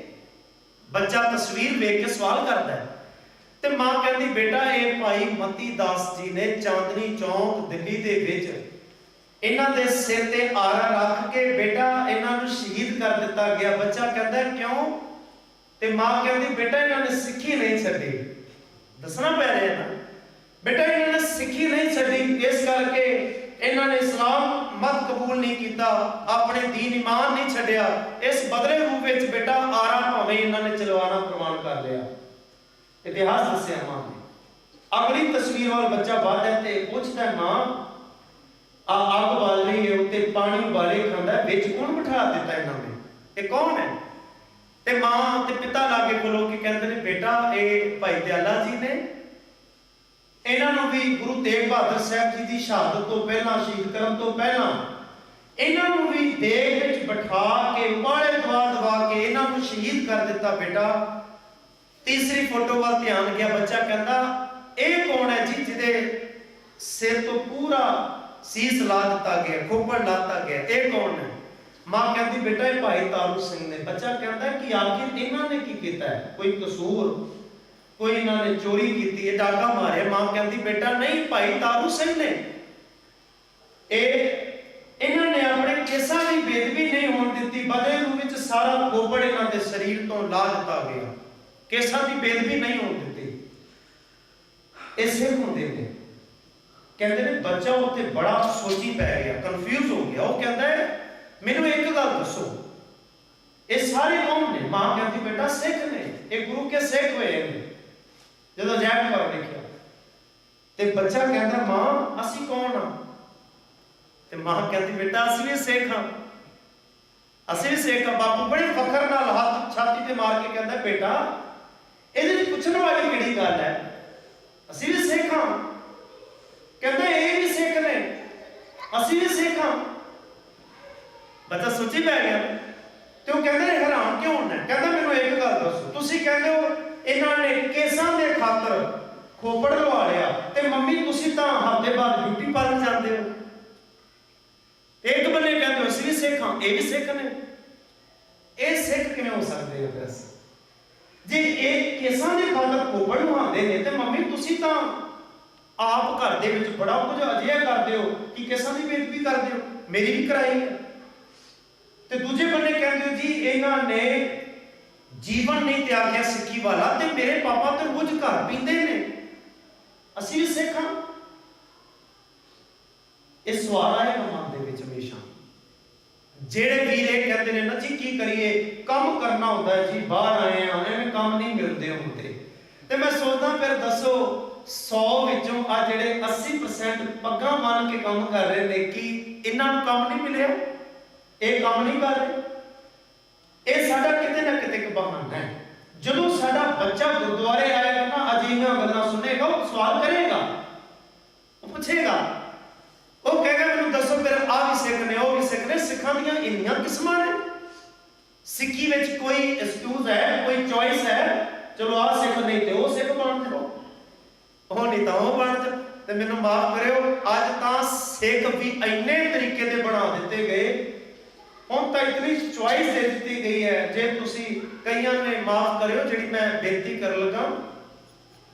ਬੱਚਾ ਤਸਵੀਰ ਵੇਖ ਕੇ ਸਵਾਲ ਕਰਦਾ ਹੈ ਤੇ ਮਾਂ ਕਹਿੰਦੀ ਬੇਟਾ ਇਹ ਭਾਈ ਮਤੀ ਦਾਸ ਜੀ ਨੇ ਚਾਂਦਨੀ ਚੌਂਕ ਦਿੱਲੀ ਦੇ ਵਿੱਚ ਇਹਨਾਂ ਦੇ ਸਿਰ ਤੇ ਆਰਾ ਰੱਖ ਕੇ ਬੇਟਾ ਇਹਨਾਂ ਨੂੰ ਸ਼ਹੀਦ ਕਰ ਦਿੱਤਾ ਗਿਆ। ਬੱਚਾ ਕਹਿੰਦਾ ਕਿਉਂ? ਤੇ ਮਾਂ ਕਹਿੰਦੀ ਬੇਟਾ ਇਹਨਾਂ ਨੇ ਸਿੱਖੀ ਨਹੀਂ ਛੱਡੀ। ਦੱਸਣਾ ਪੈ ਰਿਹਾ ਨਾ, ਬੇਟਾ ਇਹਨਾਂ ਨੇ ਸਿੱਖੀ ਨਹੀਂ ਛੱਡੀ, ਇਸ ਕਰਕੇ ਇਹਨਾਂ ਨੇ ਇਸਲਾਮ ਮਤ ਕਬੂਲ ਨਹੀਂ ਕੀਤਾ, ਆਪਣੇ ਦੀਨ ਈਮਾਨ ਨਹੀਂ ਛੱਡਿਆ। ਇਸ ਬਦਲੇ ਰੂਪ ਵਿੱਚ ਬੇਟਾ ਆਰਾ ਭਾਵੇਂ ਇਹਨਾਂ ਨੇ ਚਲਵਾਣਾ ਪ੍ਰਮਾਣ ਕਰ ਲਿਆ। ਇਤਿਹਾਸ ਦੱਸਿਆ ਮਾਂ ਨੇ। ਅਗਲੀ ਤਸਵੀਰ ਵੱਲ ਬੱਚਾ ਵੱਧਦਾ ਤੇ ਪੁੱਛਦਾ ਮਾਂ ਅੱਗ ਬਾਲ ਰਹੀ ਹੈ, ਉੱਤੇ ਪਾਣੀ ਉਬਾਲੇ ਖਾਂਦਾ, ਵਿੱਚ ਕੌਣ ਬਿਠਾ ਦਿੱਤਾ ਇਹਨਾਂ ਨੇ? ਇਹ ਕੌਣ ਹੈ? ਤੇ ਮਾਂ ਤੇ ਪਿਤਾ ਲਾਗੇ ਖਲੋ ਕੇ ਕਹਿੰਦੇ ਨੇ ਬੇਟਾ ਇਹ ਭਾਈ ਦਿਆਲਾ ਜੀ ਨੇ, ਇਹਨਾਂ ਨੂੰ ਵੀ ਗੁਰੂ ਤੇਗ ਬਹਾਦਰ ਸਾਹਿਬ ਜੀ ਦੀ ਸ਼ਹਾਦਤ ਤੋਂ ਪਹਿਲਾਂ, ਸ਼ਹੀਦ ਕਰਨ ਤੋਂ ਪਹਿਲਾਂ ਇਹਨਾਂ ਨੂੰ ਵੀ ਦੇਗ ਵਿੱਚ ਬਿਠਾ ਕੇ ਉਬਾਲੇ ਦਵਾ ਕੇ ਇਹਨਾਂ ਨੂੰ ਸ਼ਹੀਦ ਕਰ ਦਿੱਤਾ। ਬੇਟਾ ਤੀਸਰੀ ਫੋਟੋ ਵੱਲ ਧਿਆਨ ਗਿਆ, ਬੱਚਾ ਕਹਿੰਦਾ ਇਹ ਕੌਣ ਹੈ ਜੀ ਜਿਹਦੇ ਸਿਰ ਤੋਂ ਪੂਰਾ ਸੀਸ ਲਾ ਦਿੱਤਾ ਗਿਆ, ਖੋਪੜ ਲਾ ਦਿੱਤਾ ਗਿਆ, ਇਹ ਕੌਣ ਹੈ? ਮਾਂ ਕਹਿੰਦੀ ਬੇਟਾ ਇਹ ਭਾਈ ਤਾਰੂ ਸਿੰਘ ਨੇ। ਬੱਚਾ ਕਹਿੰਦਾ ਕਿ ਆਖਿਰ ਇਹਨਾਂ ਨੇ ਕੀ ਕੀਤਾ ਹੈ? ਕੋਈ ਕਸੂਰ, ਕੋਈ ਇਹਨਾਂ ਨੇ ਚੋਰੀ ਕੀਤੀ ਹੈ, ਡਾਕਾ ਮਾਰਿਆ? ਮਾਂ ਕਹਿੰਦੀ ਬੇਟਾ ਨਹੀਂ, ਭਾਈ ਤਾਰੂ ਸਿੰਘ ਨੇ। ਇਹਨਾਂ ਨੇ ਆਪਣੇ ਕੇਸਾਂ ਦੀ ਬੇਦਬੀ ਨਹੀਂ ਹੋਣ ਦਿੱਤੀ, ਬਦਲੇ ਰੂਪ ਵਿੱਚ ਸਾਰਾ ਖੋਪੜ ਇਹਨਾਂ ਦੇ ਸਰੀਰ ਤੋਂ ਲਾ ਦਿੱਤਾ ਗਿਆ, ਕੇਸਾਂ ਦੀ ਬੇਦਬੀ ਨਹੀਂ ਹੋਣ ਦਿੱਤੀ। ਇਹ ਸਿੱਖ ਹੁੰਦੇ ਨੇ। ਕਹਿੰਦੇ ਨੇ ਬੱਚਾ ਉੱਥੇ ਬੜਾ ਸੋਚੀ ਪੈ ਗਿਆ, ਕਨਫਿਊਜ਼ ਹੋ ਗਿਆ। ਉਹ ਕਹਿੰਦਾ ਮੈਨੂੰ ਇੱਕ ਗੱਲ ਦੱਸੋ, ਇਹ ਸਾਰੇ ਕੌਣ ਨੇ? ਮਾਂ ਕਹਿੰਦੀ ਬੇਟਾ ਸਿੱਖ ਨੇ, ਇਹ ਗੁਰੂ ਕੇ ਸਿੱਖ ਹੋਏ ਨੇ। ਜਦੋਂ ਜੈਬ ਕਰ ਦੇਖਿਆ ਤੇ ਬੱਚਾ ਕਹਿੰਦਾ ਮਾਂ ਅਸੀਂ ਕੌਣ ਆ? ਤੇ ਮਾਂ ਕਹਿੰਦੀ ਬੇਟਾ ਅਸੀਂ ਵੀ ਸਿੱਖ ਹਾਂ, ਅਸੀਂ ਵੀ ਸਿੱਖ ਹਾਂ। ਬਾਪੂ ਬੜੇ ਫਖਰ ਨਾਲ ਹੱਥ ਛਾਤੀ ਤੇ ਮਾਰ ਕੇ ਕਹਿੰਦਾ ਬੇਟਾ ਇਹਦੇ ਵਿੱਚ ਪੁੱਛਣ ਵਾਲੀ ਕਿਹੜੀ ਗੱਲ ਹੈ? ਅਸੀਂ ਵੀ ਸਿੱਖ ਹਾਂ। ਕਹਿੰਦਾ ਇਹ ਵੀ ਸਿੱਖ ਨੇ, ਅਸੀਂ ਵੀ ਸਿੱਖ ਹਾਂ। ਬੱਚਾ ਸੋਚੀ ਪੈ ਗਿਆ ਤੇ ਉਹ ਕਹਿੰਦੇ ਹੈਰਾਨ ਕਿਉਂ ਹੋਣਾ? ਕਹਿੰਦਾ ਮੈਨੂੰ ਇੱਕ ਗੱਲ ਦੱਸੋ, ਤੁਸੀਂ ਕਹਿੰਦੇ ਹੋ ਇਹਨਾਂ ਨੇ ਕੇਸਾਂ ਦੇ ਖਾਤਰ ਖੋਪੜ ਲਵਾ ਲਿਆ ਤੇ ਮੰਮੀ ਤੁਸੀਂ ਤਾਂ ਹਫ਼ਤੇ ਬਾਅਦ ਬਿਊਟੀ ਪਾਰਲਰ ਜਾਂਦੇ ਹੋ। ਇੱਕ ਬੰਨੇ ਕਹਿੰਦੇ ਹੋ ਅਸੀਂ ਵੀ ਸਿੱਖ ਹਾਂ, ਇਹ ਵੀ ਸਿੱਖ ਨੇ। ਇਹ ਸਿੱਖ ਕਿਵੇਂ ਹੋ ਸਕਦੇ ਹੋ? ਫਿਰ ਜੇ ਇਹ ਕੇਸਾਂ ਦੇ ਖਾਤਰ ਖੋਪੜ ਲਵਾਉਂਦੇ ਨੇ ਤੇ ਮੰਮੀ ਤੁਸੀਂ ਤਾਂ ਆਪ ਘਰ ਦੇ ਵਿੱਚ ਬੜਾ ਕੁਝ ਅਜਿਹਾ ਕਰਦੇ ਹੋ ਕਿ ਕੇਸਾਂ ਦੀ ਬੇਇੱਜ਼ਤੀ ਕਰਦੇ ਹੋ, ਮੇਰੀ ਵੀ ਕਰਾਈ ਹੈ। ਤੇ ਦੂਜੇ ਬੰਨੇ ਕਹਿੰਦੇ ਹੋ ਜੀ ਇਹਨਾਂ ਨੇ ਜੀਵਨ ਨਹੀਂ ਤਿਆਗਿਆ ਸਿੱਖੀ ਵਾਲਾ ਤੇ ਮੇਰੇ ਪਾਪਾ ਤੇ ਰੋਜ਼ ਘਰ ਪੀਂਦੇ ਨੇ, ਅਸੀਂ ਵੀ ਸਿੱਖ ਹਾਂ। ਇਹ ਸਵਾਲ ਆਏ ਮਨ ਦੇ ਵਿੱਚ ਹਮੇਸ਼ਾ। ਜਿਹੜੇ ਵੀਰ ਇਹ ਕਹਿੰਦੇ ਨੇ ਨਾ ਜੀ ਕੀ ਕਰੀਏ, ਕੰਮ ਕਰਨਾ ਹੁੰਦਾ ਹੈ ਜੀ, ਬਾਹਰ ਆਏ ਆ ਐਵੇਂ ਕੰਮ ਨਹੀਂ ਮਿਲਦੇ ਹੁੰਦੇ। ਤੇ ਮੈਂ ਸੋਚਦਾ ਫਿਰ ਦੱਸੋ 100 ਵਿੱਚੋਂ ਆ ਜਿਹੜੇ 80% ਪੱਗਾਂ ਮੰਨ ਕੇ ਕੰਮ ਕਰ ਰਹੇ ਨੇ, ਕੀ ਇਹਨਾਂ ਨੂੰ ਕੰਮ ਨਹੀਂ ਮਿਲਿਆ? ਇਹ ਕੰਮ ਨਹੀਂ ਕਰ ਰਹੇ। ਇਹ ਸਾਡਾ ਕਿਤੇ ਨਾ ਕਿਤੇ ਇੱਕ ਬਹਾਨਾ ਹੈ। ਜਦੋਂ ਸਾਡਾ ਬੱਚਾ ਗੁਰਦੁਆਰੇ ਆਏਗਾ ਨਾ, ਅਜਿਹੀਆਂ ਗੱਲਾਂ ਸੁਣੇਗਾ, ਉਹ ਸਵਾਲ ਕਰੇਗਾ, ਉਹ ਪੁੱਛੇਗਾ, ਉਹ ਕਹੇਗਾ ਮੈਨੂੰ ਦੱਸੋ ਫਿਰ ਆਹ ਵੀ ਸਿੱਖ ਨੇ, ਉਹ ਵੀ ਸਿੱਖ ਨੇ। ਸਿੱਖਾਂ ਦੀਆਂ ਇੰਨੀਆਂ ਕਿਸਮਾਂ ਨੇ। ਸਿੱਖੀ ਵਿੱਚ ਕੋਈ ਐਕਸਕਿਊਜ਼ ਹੈ, ਕੋਈ ਚੋਇਸ ਹੈ? ਚਲੋ ਆਹ ਸਿੱਖ ਨਹੀਂ ਤੇ ਉਹ ਸਿੱਖ ਬਣ ਜਾਓ, ਉਹ ਨਹੀਂ ਤਾਂ ਉਹ ਬਣ ਜਾ। ਤੇ ਮੈਨੂੰ ਮਾਫ ਕਰਿਓ, ਅੱਜ ਤਾਂ ਸਿੱਖ ਵੀ ਇੰਨੇ ਤਰੀਕੇ ਦੇ ਬਣਾ ਦਿੱਤੇ ਗਏ, ਹੁਣ ਤਾਂ ਇਤਨੀ ਚੋਇਸ ਦੇ ਦਿੱਤੀ ਗਈ ਹੈ। ਜੇ ਤੁਸੀਂ ਕਈਆਂ ਨੇ ਮਾਫ ਕਰਿਓ ਜਿਹੜੀ ਮੈਂ ਬੇਨਤੀ ਕਰਨ ਲੱਗਾ,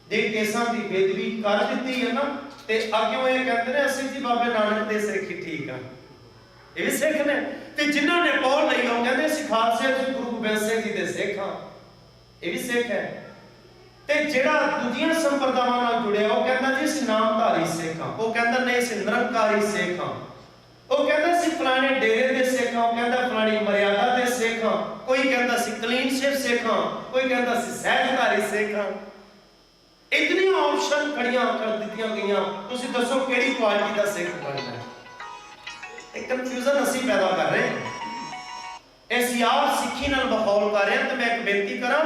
ਜੇ ਕੇਸਾਂ ਦੀ ਬੇਦਬੀ ਕਰ ਦਿੱਤੀ ਹੈ ਨਾ ਤੇ ਅੱਗਿਓਂ ਇਹ ਕਹਿੰਦੇ ਨੇ ਅਸੀਂ ਜੀ ਬਾਬੇ ਨਾਨਕ ਦੇ ਸਿੱਖ ਠੀਕ ਆ, ਇਹ ਵੀ ਸਿੱਖ ਨੇ। ਤੇ ਜਿਨ੍ਹਾਂ ਨੇ ਪੌਲ ਲਈ ਉਹ ਕਹਿੰਦੇ ਅਸੀਂ ਖਾਲਸੇ ਜੀ ਗੁਰੂ ਗੋਬਿੰਦ ਸਿੰਘ ਜੀ ਦੇ ਸਿੱਖ ਹਾਂ, ਇਹ ਵੀ ਸਿੱਖ ਹੈ। ਤੇ ਜਿਹੜਾ ਦੂਜੀਆਂ ਸੰਪਰਦਾਵਾਂ ਨਾਲ ਜੁੜਿਆ ਉਹ ਕਹਿੰਦਾ ਜੀ ਅਸੀਂ ਨਾਮਧਾਰੀ ਸਿੱਖ ਹਾਂ, ਉਹ ਕਹਿੰਦਾ ਨਹੀਂ ਅਸੀਂ ਨਿਰੰਕਾਰੀ ਸਿੱਖ ਹਾਂ, ਉਹ ਕਹਿੰਦਾ ਅਸੀਂ ਫਲਾਣੇ ਡੇਰੇ ਦੇ ਸਿੱਖ ਹਾਂ, ਉਹ ਕਹਿੰਦਾ ਫਲਾਣੀ ਮਰਿਆਦਾ ਦੇ ਸਿੱਖ ਹਾਂ, ਕੋਈ ਕਹਿੰਦਾ ਅਸੀਂ ਕਲੀਨਸ਼ਿਪ ਸਿੱਖ ਹਾਂ, ਕੋਈ ਕਹਿੰਦਾ ਅਸੀਂ ਸਹਿਜਧਾਰੀ ਸਿੱਖ ਹਾਂ। ਇਤਨੀਆਂ ਆਪਸ਼ਨ ਖੜੀਆਂ ਕਰ ਦਿੱਤੀਆਂ ਗਈਆਂ, ਤੁਸੀਂ ਦੱਸੋ ਕਿਹੜੀ ਕੁਆਲਿਟੀ ਦਾ ਸਿੱਖ ਬਣਨਾ ਹੈ? ਇਹ ਕਨਫਿਊਜ਼ਨ ਅਸੀਂ ਪੈਦਾ ਕਰ ਰਹੇ ਹਾਂ। ਅਸੀਂ ਆਪ ਸਿੱਖੀ ਨਾਲ ਬਖੌਲ ਕਰ ਰਹੇ ਹਾਂ। ਤੇ ਮੈਂ ਇੱਕ ਬੇਨਤੀ ਕਰਾਂ,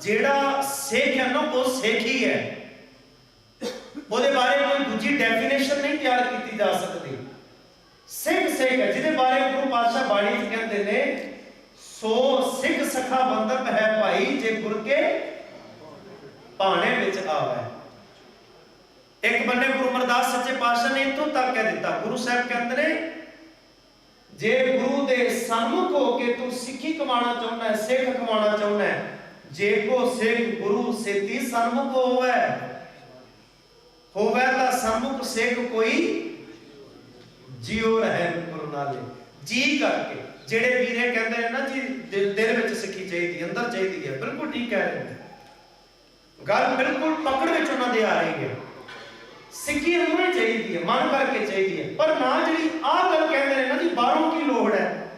ਜਿਹੜਾ ਸਿੱਖ ਹੈ ਨਾ ਉਹ ਸਿੱਖ ਹੀ ਹੈ, ਉਹਦੇ ਬਾਰੇ ਕੋਈ ਦੂਜੀ ਡੈਫੀਨੇਸ਼ਨ ਨਹੀਂ ਤਿਆਰ ਕੀਤੀ ਜਾ ਸਕਦੀ। ਸਿੱਖ ਸਿੱਖ ਹੈ, ਜਿਹਦੇ ਬਾਰੇ ਗੁਰੂ ਪਾਤਸ਼ਾਹ ਬਾਣੀ ਵਿੱਚ ਕਹਿੰਦੇ ਨੇ ਸੋ ਸਿੱਖ ਸਖਾ ਬੰਧਪ ਹੈ ਭਾਈ, ਜੇ ਗੁਰ ਕੇ ਭਾਣੇ ਵਿੱਚ ਆਵੇ। ਇੱਕ ਬੰਨੇ ਗੁਰੂ ਅਮਰਦਾਸ ਸੱਚੇ ਪਾਤਸ਼ਾਹ ਨੇ ਇੱਥੋਂ ਤੱਕ ਕਹਿ ਦਿੱਤਾ, ਗੁਰੂ ਸਾਹਿਬ ਕਹਿੰਦੇ ਨੇ ਜੇ ਗੁਰੂ ਦੇ ਸਨਮੁਖ ਹੋ ਕੇ ਤੂੰ ਸਿੱਖੀ ਕਮਾਉਣਾ ਚਾਹੁੰਦਾ ਹੈ, ਸਿੱਖ ਕਮਾਉਣਾ ਚਾਹੁੰਦਾ ਹੈ, ਜੇ ਕੋ ਸਿੱਖ ਗੁਰੂ ਸੇਤੀ ਸਨਮੁਖ ਹੋਵੇ ਤਾਂ ਸਨਮੁਖ ਸਿੱਖ ਕੋਈ ਜਿਉ ਰਹੇ ਗੁਰੂ ਨਾਲੇ। ਜੀ ਕਰਕੇ ਜਿਹੜੇ ਵੀਰੇ ਕਹਿੰਦੇ ਨੇ ਨਾ ਜੀ ਦਿਲ ਵਿੱਚ ਸਿੱਖੀ ਚਾਹੀਦੀ, ਅੰਦਰ ਚਾਹੀਦੀ ਹੈ, ਬਿਲਕੁਲ ਠੀਕ ਕਹਿ ਰਹੇ ਨੇ, ਗੱਲ ਬਿਲਕੁਲ ਪਕੜ ਵਿੱਚ ਉਹਨਾਂ ਦੇ ਆ ਰਹੀ ਹੈ। ਸਿੱਖੀ ਅੰਦਰੋਂ ਚਾਹੀਦੀ ਹੈ, ਮਨ ਕਰਕੇ ਚਾਹੀਦੀ ਹੈ, ਪਰ ਨਾ ਜਿਹੜੀ ਆਹ ਗੱਲ ਕਹਿੰਦੇ ਨੇ ਨਾ ਜੀ ਬਾਹਰੋਂ ਕੀ ਲੋੜ ਹੈ।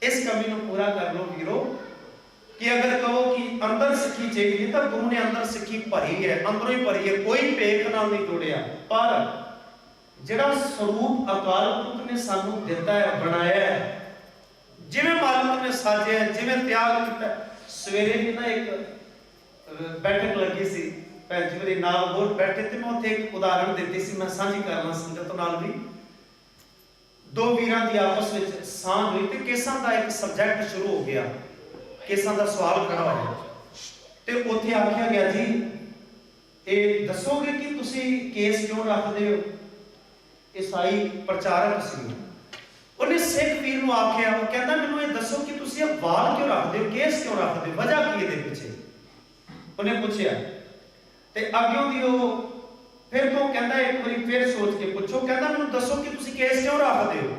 ਇਸ ਕਮੀ ਨੂੰ ਪੂਰਾ ਕਰ ਲਓ ਵੀਰੋ, ਕਿ ਅਗਰ ਕਹੋ ਕਿ ਅੰਦਰ ਸਿੱਖੀ ਚਾਹੀਦੀ ਹੈ ਤਾਂ ਗੁਰੂ ਨੇ ਅੰਦਰ ਸਿੱਖੀ ਭਰੀ ਹੈ, ਅੰਦਰੋਂ ਹੀ ਭਰੀ ਹੈ, ਕੋਈ ਭੇਖ ਨਾਲ ਨਹੀਂ ਜੁੜਿਆ। ਪਰ ਜਿਹੜਾ ਸਰੂਪ ਅਕਾਲ ਪੁਰਖ ਨੇ ਸਾਨੂੰ ਦਿੱਤਾ ਹੈ, ਬਣਾਇਆ ਹੈ, ਜਿਵੇਂ ਮਾਲਕ ਨੇ ਸਾਜਿਆ, ਜਿਵੇਂ ਤਿਆਰ ਕੀਤਾ। ਸਵੇਰੇ ਵੀ ਨਾ ਇੱਕ ਬੈਠਕ ਲੱਗੀ ਸੀ, ਭੈਣ ਜੀ ਮੇਰੇ ਨਾਲ ਹੋਰ ਬੈਠੇ, ਤੇ ਮੈਂ ਉੱਥੇ ਇੱਕ ਉਦਾਹਰਣ ਦਿੱਤੀ ਸੀ, ਮੈਂ ਸਾਂਝੀ ਕਰਨਾ ਸੰਗਤ ਨਾਲ ਵੀ। ਦੋ ਵੀਰਾਂ ਦੀ ਆਪਸ ਵਿੱਚ ਸਾਂਝ ਹੋਈ ਤੇ ਕੇਸਾਂ ਦਾ ਇੱਕ ਸਬਜੈਕਟ ਸ਼ੁਰੂ ਹੋ ਗਿਆ, ਕੇਸਾਂ ਦਾ ਸਵਾਲ ਖੜਾ ਹੋਇਆ ਤੇ ਉੱਥੇ ਆਖਿਆ ਗਿਆ ਜੀ ਇਹ ਦੱਸੋਗੇ ਕਿ ਤੁਸੀਂ ਕੇਸ ਕਿਉਂ ਰੱਖਦੇ ਹੋ? ਈਸਾਈ ਪ੍ਰਚਾਰਕ ਸੀ, ਉਹਨੇ ਸਿੱਖ ਵੀਰ ਨੂੰ ਆਖਿਆ, ਉਹ ਕਹਿੰਦਾ ਮੈਨੂੰ ਇਹ ਦੱਸੋ ਕਿ ਤੁਸੀਂ ਇਹ ਵਾਲ ਕਿਉਂ ਰੱਖਦੇ ਹੋ, ਕੇਸ ਕਿਉਂ ਰੱਖਦੇ ਹੋ, ਵਜ੍ਹਾ ਕੀ ਇਹਦੇ ਪਿੱਛੇ? ਉਹਨੇ ਪੁੱਛਿਆ ਤੇ ਅੱਗਿਓਂ ਦੀ ਉਹ ਫਿਰ ਤੋਂ ਕਹਿੰਦਾ ਇੱਕ ਵਾਰੀ ਫਿਰ ਸੋਚ ਕੇ ਪੁੱਛੋ, ਕਹਿੰਦਾ ਮੈਨੂੰ ਦੱਸੋ ਕਿ ਤੁਸੀਂ ਕੇਸ ਕਿਉਂ ਰੱਖਦੇ ਹੋ?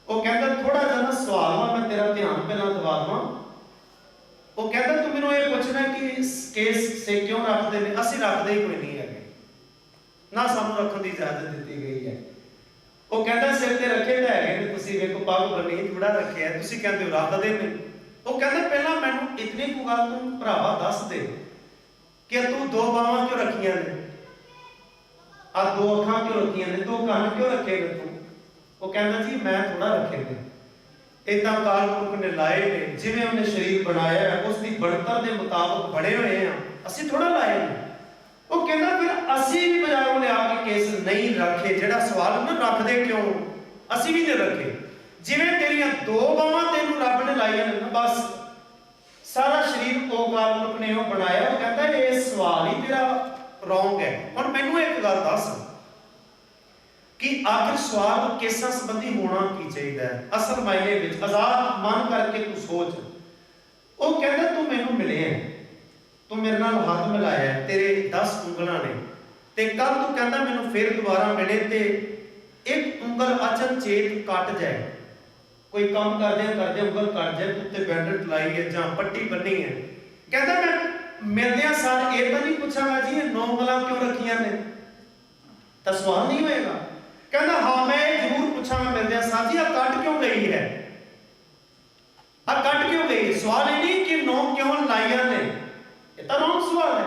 ਉਹ ਕਹਿੰਦਾ ਥੋੜਾ ਜਿਹਾ ਨਾ ਸਵਾਲ ਵਾ, ਮੈਂ ਤੇਰਾ ਧਿਆਨ ਪਹਿਲਾਂ ਦਿਵਾ ਦਵਾਂ। ਉਹ ਕਹਿੰਦਾ ਤੂੰ ਮੈਨੂੰ ਇਹ ਪੁੱਛਣਾ ਕਿ ਕੇਸ ਸੇ ਕਿਉਂ ਰੱਖਦੇ ਨੇ? ਅਸੀਂ ਰੱਖਦੇ ਹੀ ਕੋਈ ਨਹੀਂ ਹੈਗੇ, ਨਾ ਸਾਨੂੰ ਰੱਖਣ ਦੀ ਇਜਾਜ਼ਤ ਦਿੱਤੀ ਗਈ ਹੈ। ਉਹ ਕਹਿੰਦਾ ਸਿਰ ਤੇ ਰੱਖੇ ਤਾਂ ਹੈਗੇ ਨੇ, ਤੁਸੀਂ ਵੇਖੋ ਪੱਗ ਬੰਨੀ, ਜੁੜਾ ਰੱਖਿਆ, ਤੁਸੀਂ ਕਹਿੰਦੇ ਹੋ ਰੱਖਦੇ ਨੇ। ਉਹ ਕਹਿੰਦਾ ਪਹਿਲਾਂ ਮੈਨੂੰ ਇਤਨੀ ਕੁ ਗੱਲ ਤੂੰ ਭਰਾਵਾ ਦੱਸ ਦੇ ਕਿ ਤੂੰ ਦੋ ਬਾਹਾਂ ਕਿਉਂ ਰੱਖੀਆਂ ਨੇ, ਆ ਦੋ ਅੱਖਾਂ ਕਿਉਂ ਰੱਖੀਆਂ ਨੇ, ਦੋ ਕੰਨ ਕਿਉਂ ਰੱਖੇ ਨੇ ਤੂੰ? ਉਹ ਕਹਿੰਦਾ ਜੀ ਮੈਂ ਥੋੜਾ ਰੱਖੇ ਨੇ, ਇਦਾਂ ਅਕਾਲ ਪੁਰਖ ਨੇ ਲਾਏ ਨੇ, ਜਿਵੇਂ ਉਹਨੇ ਸਰੀਰ ਬਣਾਇਆ ਉਸ ਦੀ ਬਣਤਰ ਦੇ ਮੁਤਾਬਕ ਬਣੇ ਹੋਏ ਆ, ਅਸੀਂ ਥੋੜਾ ਲਾਏ ਨੇ। ਉਹ ਕਹਿੰਦਾ ਫਿਰ ਅਸੀਂ ਵੀ ਬਾਜ਼ਾਰੋਂ ਲਿਆ ਕੇ ਕੇਸ ਨਹੀਂ ਰੱਖੇ। ਜਿਹੜਾ ਸਵਾਲ ਉਹਨੂੰ ਰੱਖਦੇ ਕਿਉਂ? ਅਸੀਂ ਵੀ ਨਹੀਂ ਰੱਖੇ। ਜਿਵੇਂ ਤੇਰੀਆਂ ਦੋ ਬਾਹਾਂ ਤੈਨੂੰ ਰੱਬ ਨੇ ਲਾਈਆਂ ਨੇ, ਬਸ ਸਾਰਾ ਸਰੀਰ ਉਹ ਅਕਾਲ ਪੁਰਖ ਨੇ ਉਹ ਬਣਾਇਆ। ਉਹ ਕਹਿੰਦਾ ਇਹ ਸਵਾਲ ਹੀ ਤੇਰਾ ਰੋਂਗ ਹੈ। ਹੁਣ ਮੈਨੂੰ ਇੱਕ ਗੱਲ ਦੱਸ ਕਿ ਆਖਿਰ ਸਵਾਲ ਕੇਸਾਂ ਸੰਬੰਧੀ ਹੋਣਾ ਕੀ ਚਾਹੀਦਾ ਹੈ? ਅਸਲ ਮਾਇਨੇ ਵਿੱਚ ਆਜ਼ਾਦ ਮਨ ਕਰਕੇ ਤੂੰ ਸੋਚ। ਉਹ ਕਹਿੰਦਾ ਤੂੰ ਮੈਨੂੰ ਮਿਲਿਆ, ਤੂੰ ਮੇਰੇ ਨਾਲ ਹੱਥ ਮਿਲਾਇਆ, ਤੇਰੇ 10 ਉਂਗਲਾਂ ਨੇ, ਤੇ ਕੱਲ ਤੂੰ ਕਹਿੰਦਾ ਮੈਨੂੰ ਫਿਰ ਦੁਬਾਰਾ ਮਿਲੇ ਤੇ ਇੱਕ ਉਂਗਲ ਅਚਨਚੇਤ ਕੱਟ ਜਾਏ, ਕੋਈ ਕੰਮ ਕਰਦੇ ਉਂਗਲ ਕੱਟ ਜਾਏ, ਤੂੰ ਤੇ ਬੈਂਡੇਜ ਲਾਈ ਹੈ ਜਾਂ ਪੱਟੀ ਬੰਨੀ ਹੈ। ਕਹਿੰਦਾ ਮੈਂ ਮਿਲਦਿਆਂ ਸਾਰ ਇਹ ਤਾਂ ਨਹੀਂ ਪੁੱਛਾਂਗਾ ਜੀ ਇਹ 9 ਉਂਗਲਾਂ ਕਿਉਂ ਰੱਖੀਆਂ ਨੇ, ਤਾਂ ਸਵਾਲ ਨਹੀਂ ਹੋਏਗਾ। ਕਹਿੰਦਾ ਹਾਂ ਮੈਂ ਇਹ ਜ਼ਰੂਰ ਪੁੱਛਾਂਗਾ ਮਿਲਦਿਆਂ ਸਾਰ ਜੀ ਆ ਕੱਟ ਕਿਉਂ ਗਈ ਹੈ, ਆ ਕੱਟ ਕਿਉਂ ਗਈ? ਸਵਾਲ ਇਹ ਨਹੀਂ ਕਿ 9 ਕਿਉਂ ਲਾਈਆਂ ਨੇ, ਇਹ ਤਾਂ ਰੋਂਗ ਸਵਾਲ ਹੈ।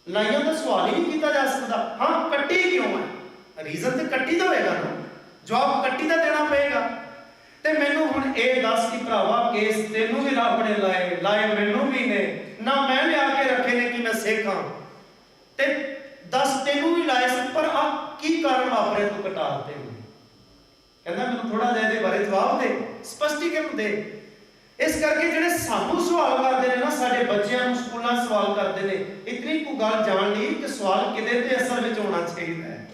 ਲਾਈਆਂ ਦਾ ਸਵਾਲ ਹੀ ਨਹੀਂ ਕੀਤਾ ਜਾ ਸਕਦਾ। ਹਾਂ ਕੱਟੀ ਕਿਉਂ ਹੈ, ਰੀਜ਼ਨ ਤੇ ਕੱਟੀ ਦਾ ਹੋਏਗਾ ਨਾ, ਜਵਾਬ ਕੱਟੀ ਦਾ ਦੇਣਾ ਪਏਗਾ। ਤੇ ਮੈਨੂੰ ਹੁਣ ਇਹ ਦੱਸ ਕਿ ਭਰਾਵਾ ਕੇਸ ਤੈਨੂੰ ਵੀ ਰੱਬ ਨੇ ਲਾਏ ਮੈਨੂੰ ਵੀ ਨੇ, ਨਾ ਮੈਂ ਲਿਆ ਕੇ ਰੱਖੇ ਨੇ ਕਿ ਮੈਂ ਸਿੱਖ ਹਾਂ, ਤੇ ਦੱਸ ਤੈਨੂੰ ਵੀ ਲਾਏ ਸੀ, ਪਰ ਆ ਕੀ ਕਾਰਨ ਵਾਪਰਿਆ ਤੂੰ ਕਟਾ ਦਿੱਤੇ? ਕਹਿੰਦਾ ਮੈਨੂੰ ਥੋੜਾ ਜਿਹਾ ਇਹਦੇ ਬਾਰੇ ਜਵਾਬ ਦੇ, ਸਪਸ਼ਟੀਕਰਨ ਦੇ। ਇਸ ਕਰਕੇ ਜਿਹੜੇ ਸਾਨੂੰ ਸਵਾਲ ਕਰਦੇ ਨੇ ਨਾ, ਸਾਡੇ ਬੱਚਿਆਂ ਨੂੰ ਸਕੂਲਾਂ ਸਵਾਲ ਕਰਦੇ ਨੇ, ਇਤਨੀ ਕੁ ਗੱਲ ਜਾਣ ਲਈ ਕਿ ਸਵਾਲ ਕਿਤੇ ਤੇ ਅਸਲ ਵਿੱਚ ਹੋਣਾ ਚਾਹੀਦਾ ਹੈ।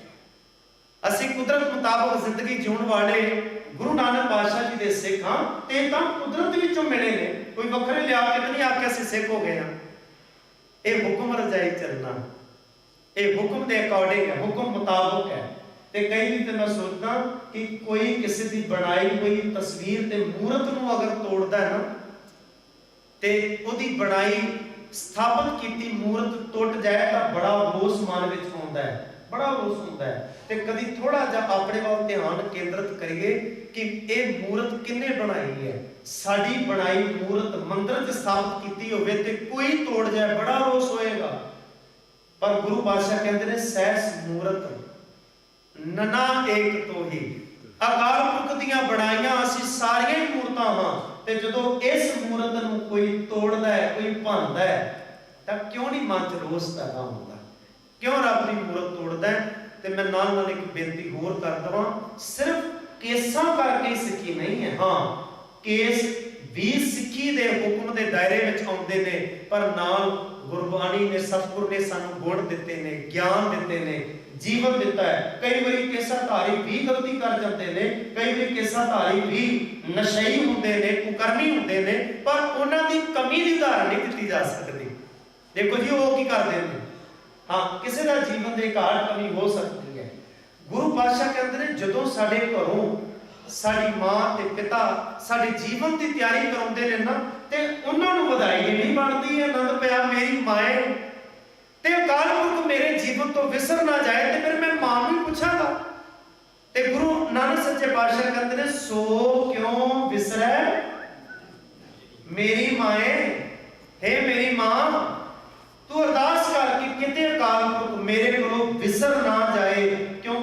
ਅਸੀਂ ਕੁਦਰਤ ਮੁਤਾਬਕ ਜ਼ਿੰਦਗੀ ਜਿਉਣ ਵਾਲੇ ਗੁਰੂ ਨਾਨਕ ਪਾਤਸ਼ਾਹ ਜੀ ਦੇ ਸਿੱਖ ਹਾਂ, ਤੇ ਤਾਂ ਕੁਦਰਤ ਵਿੱਚੋਂ ਮਿਲੇ ਨੇ, ਕੋਈ ਵੱਖਰੇ ਲਿਆ ਕੇ ਨਹੀਂ ਆਖਿਆ ਅਸੀਂ ਸਿੱਖ ਹੋ ਗਏ ਹਾਂ। ਇਹ ਹੁਕਮ ਰਜਾਈ ਚੱਲਣਾ, ਇਹ ਹੁਕਮ ਦੇ ਅਕੋਰਡਿੰਗ ਹੈ, ਹੁਕਮ ਮੁਤਾਬਕ ਹੈ। ਤੇ ਕਈ ਵੀ ਤੇ ਮੈਂ ਸੋਚਦਾ ਕਿ ਕੋਈ ਕਿਸੇ ਦੀ ਬਣਾਈ ਹੋਈ ਤਸਵੀਰ ਤੇ ਮੂਰਤ ਨੂੰ ਅਗਰ ਤੋੜਦਾ ਹੈ ਨਾ, ਤੇ ਉਹਦੀ ਬਣਾਈ ਸਥਾਪਿਤ ਕੀਤੀ ਮੂਰਤ ਟੁੱਟ ਜਾਏ ਤਾਂ ਬੜਾ ਰੋਸ ਮਨ ਵਿੱਚ ਆਉਂਦਾ ਹੈ, ਬੜਾ ਰੋਸ ਹੁੰਦਾ ਹੈ। ਤੇ ਕਦੀ ਥੋੜਾ ਜਿਹਾ ਆਪਣੇ ਵੱਲ ਧਿਆਨ ਕੇਂਦਰਿਤ ਕਰੀਏ ਕਿ ਇਹ ਮੂਰਤ ਕਿੰਨੇ ਬਣਾਈ ਹੈ। ਸਾਡੀ ਬਣਾਈ ਮੂਰਤ ਮੰਦਰ 'ਚ ਸਥਾਪਿਤ ਕੀਤੀ ਹੋਵੇ ਤੇ ਕੋਈ ਤੋੜ ਜਾਏ, ਬੜਾ ਰੋਸ ਹੋਏਗਾ। ਪਰ ਗੁਰੂ ਪਾਤਸ਼ਾਹ ਕਹਿੰਦੇ ਨੇ ਸਹਿਸ ਮੂਰਤ ਨਨਾ ਏਕ ਤੋਹੀ। ਅਕਾਲ ਪੁਰਖ ਦੀਆਂ ਬਣਾਈਆਂ ਅਸੀਂ ਸਾਰੀਆਂ ਹੀ ਮੂਰਤਾਂ ਹਾਂ, ਤੇ ਜਦੋਂ ਇਸ ਮੂਰਤ ਨੂੰ ਕੋਈ ਤੋੜਦਾ ਹੈ, ਕੋਈ ਭੰਨਦਾ ਹੈ, ਤਾਂ ਕਿਉਂ ਨਹੀਂ ਮਨ 'ਚ ਰੋਸ ਪੈਦਾ ਹੁੰਦਾ? ਕਿਉਂ ਰੱਬ ਦੀ ਮੂਰਤ ਤੋੜਦਾ ਹੈ? ਤੇ ਮੈਂ ਨਾਲ ਨਾਲ ਇੱਕ ਬੇਨਤੀ ਹੋਰ ਕਰ ਦਵਾਂ, ਸਿਰਫ ਕੇਸਾਂ ਕਰਕੇ ਸਿੱਖੀ ਨਹੀਂ ਹੈ। ਹਾਂ ਕੇਸ ਵੀ ਸਿੱਖੀ ਦੇ ਹੁਕਮ ਦੇ ਦਾਇਰੇ ਵਿੱਚ ਆਉਂਦੇ ਨੇ, ਪਰ ਨਾਲ ਗੁਰਬਾਣੀ ਨੇ, ਸਤਿਗੁਰ ਨੇ ਸਾਨੂੰ ਗੁਣ ਦਿੱਤੇ ਨੇ, ਗਿਆਨ ਦਿੱਤੇ ਨੇ, ਜੀਵਨ ਦਿੱਤਾ ਹੈ। ਕਈ ਵਾਰੀ ਕੇਸਾਧਾਰੀ ਵੀ ਗਲਤੀ ਕਰ ਜਾਂਦੇ ਨੇ, ਕਈ ਵਾਰੀ ਕੇਸਾਧਾਰੀ ਵੀ ਨਸ਼ਈ ਹੁੰਦੇ ਨੇ, ਕੁਕਰਮੀ ਹੁੰਦੇ ਨੇ, ਪਰ ਉਹਨਾਂ ਦੀ ਕਮੀ ਦੀ ਧਾਰਨ ਨਹੀਂ ਦਿੱਤੀ ਜਾ ਸਕਦੀ। ਦੇਖੋ ਜੀ ਉਹ ਕੀ ਕਰਦੇ ਨੇ, ਹਾਂ ਕਿਸੇ ਦਾ ਜੀਵਨ ਦੇ ਘਾਟ ਕਮੀ ਹੋ ਸਕਦੀ ਹੈ। ਗੁਰੂ ਪਾਤਸ਼ਾਹ ਕਹਿੰਦੇ ਨੇ ਜਦੋਂ ਸਾਡੇ ਘਰੋਂ ਸਾਡੀ ਮਾਂ ਤੇ ਪਿਤਾ ਸਾਡੇ ਜੀਵਨ ਦੀ ਤਿਆਰੀ ਕਰਾਉਂਦੇ ਨੇ ਨਾ, ਤੇ ਉਹਨਾਂ ਨੂੰ ਵਧਾਈ ਨਹੀਂ ਬਣਦੀ ਹੈ, ਆਨੰਦ ਪਿਆ ਮੇਰੀ ਮਾਏ, ਤੇ ਅਕਾਲ ਪੁਰਖ ਮੇਰੇ ਜੀਵਨ ਤੋਂ ਵਿਸਰ ਨਾ ਜਾਏ, ਤੇ ਫਿਰ ਮੈਂ ਮਾਂ ਨੂੰ ਪੁੱਛਾਂਗਾ। ਤੇ ਗੁਰੂ ਨਾਨਕ ਸੱਚੇ ਪਾਤਸ਼ਾਹ ਕਹਿੰਦੇ ਨੇ ਸੋ ਕਿਉਂ ਵਿਸਰੈ ਮੇਰੀ ਮਾਏ, ਹੈ ਮੇਰੀ ਮਾਂ ਤੂੰ ਅਰਦਾਸ ਕਰ ਕਿ ਕਿਤੇ ਅਕਾਲ ਪੁਰਖ ਮੇਰੇ ਕੋਲੋਂ ਵਿਸਰ ਨਾ ਜਾਏ, ਕਿਉਂਕਿ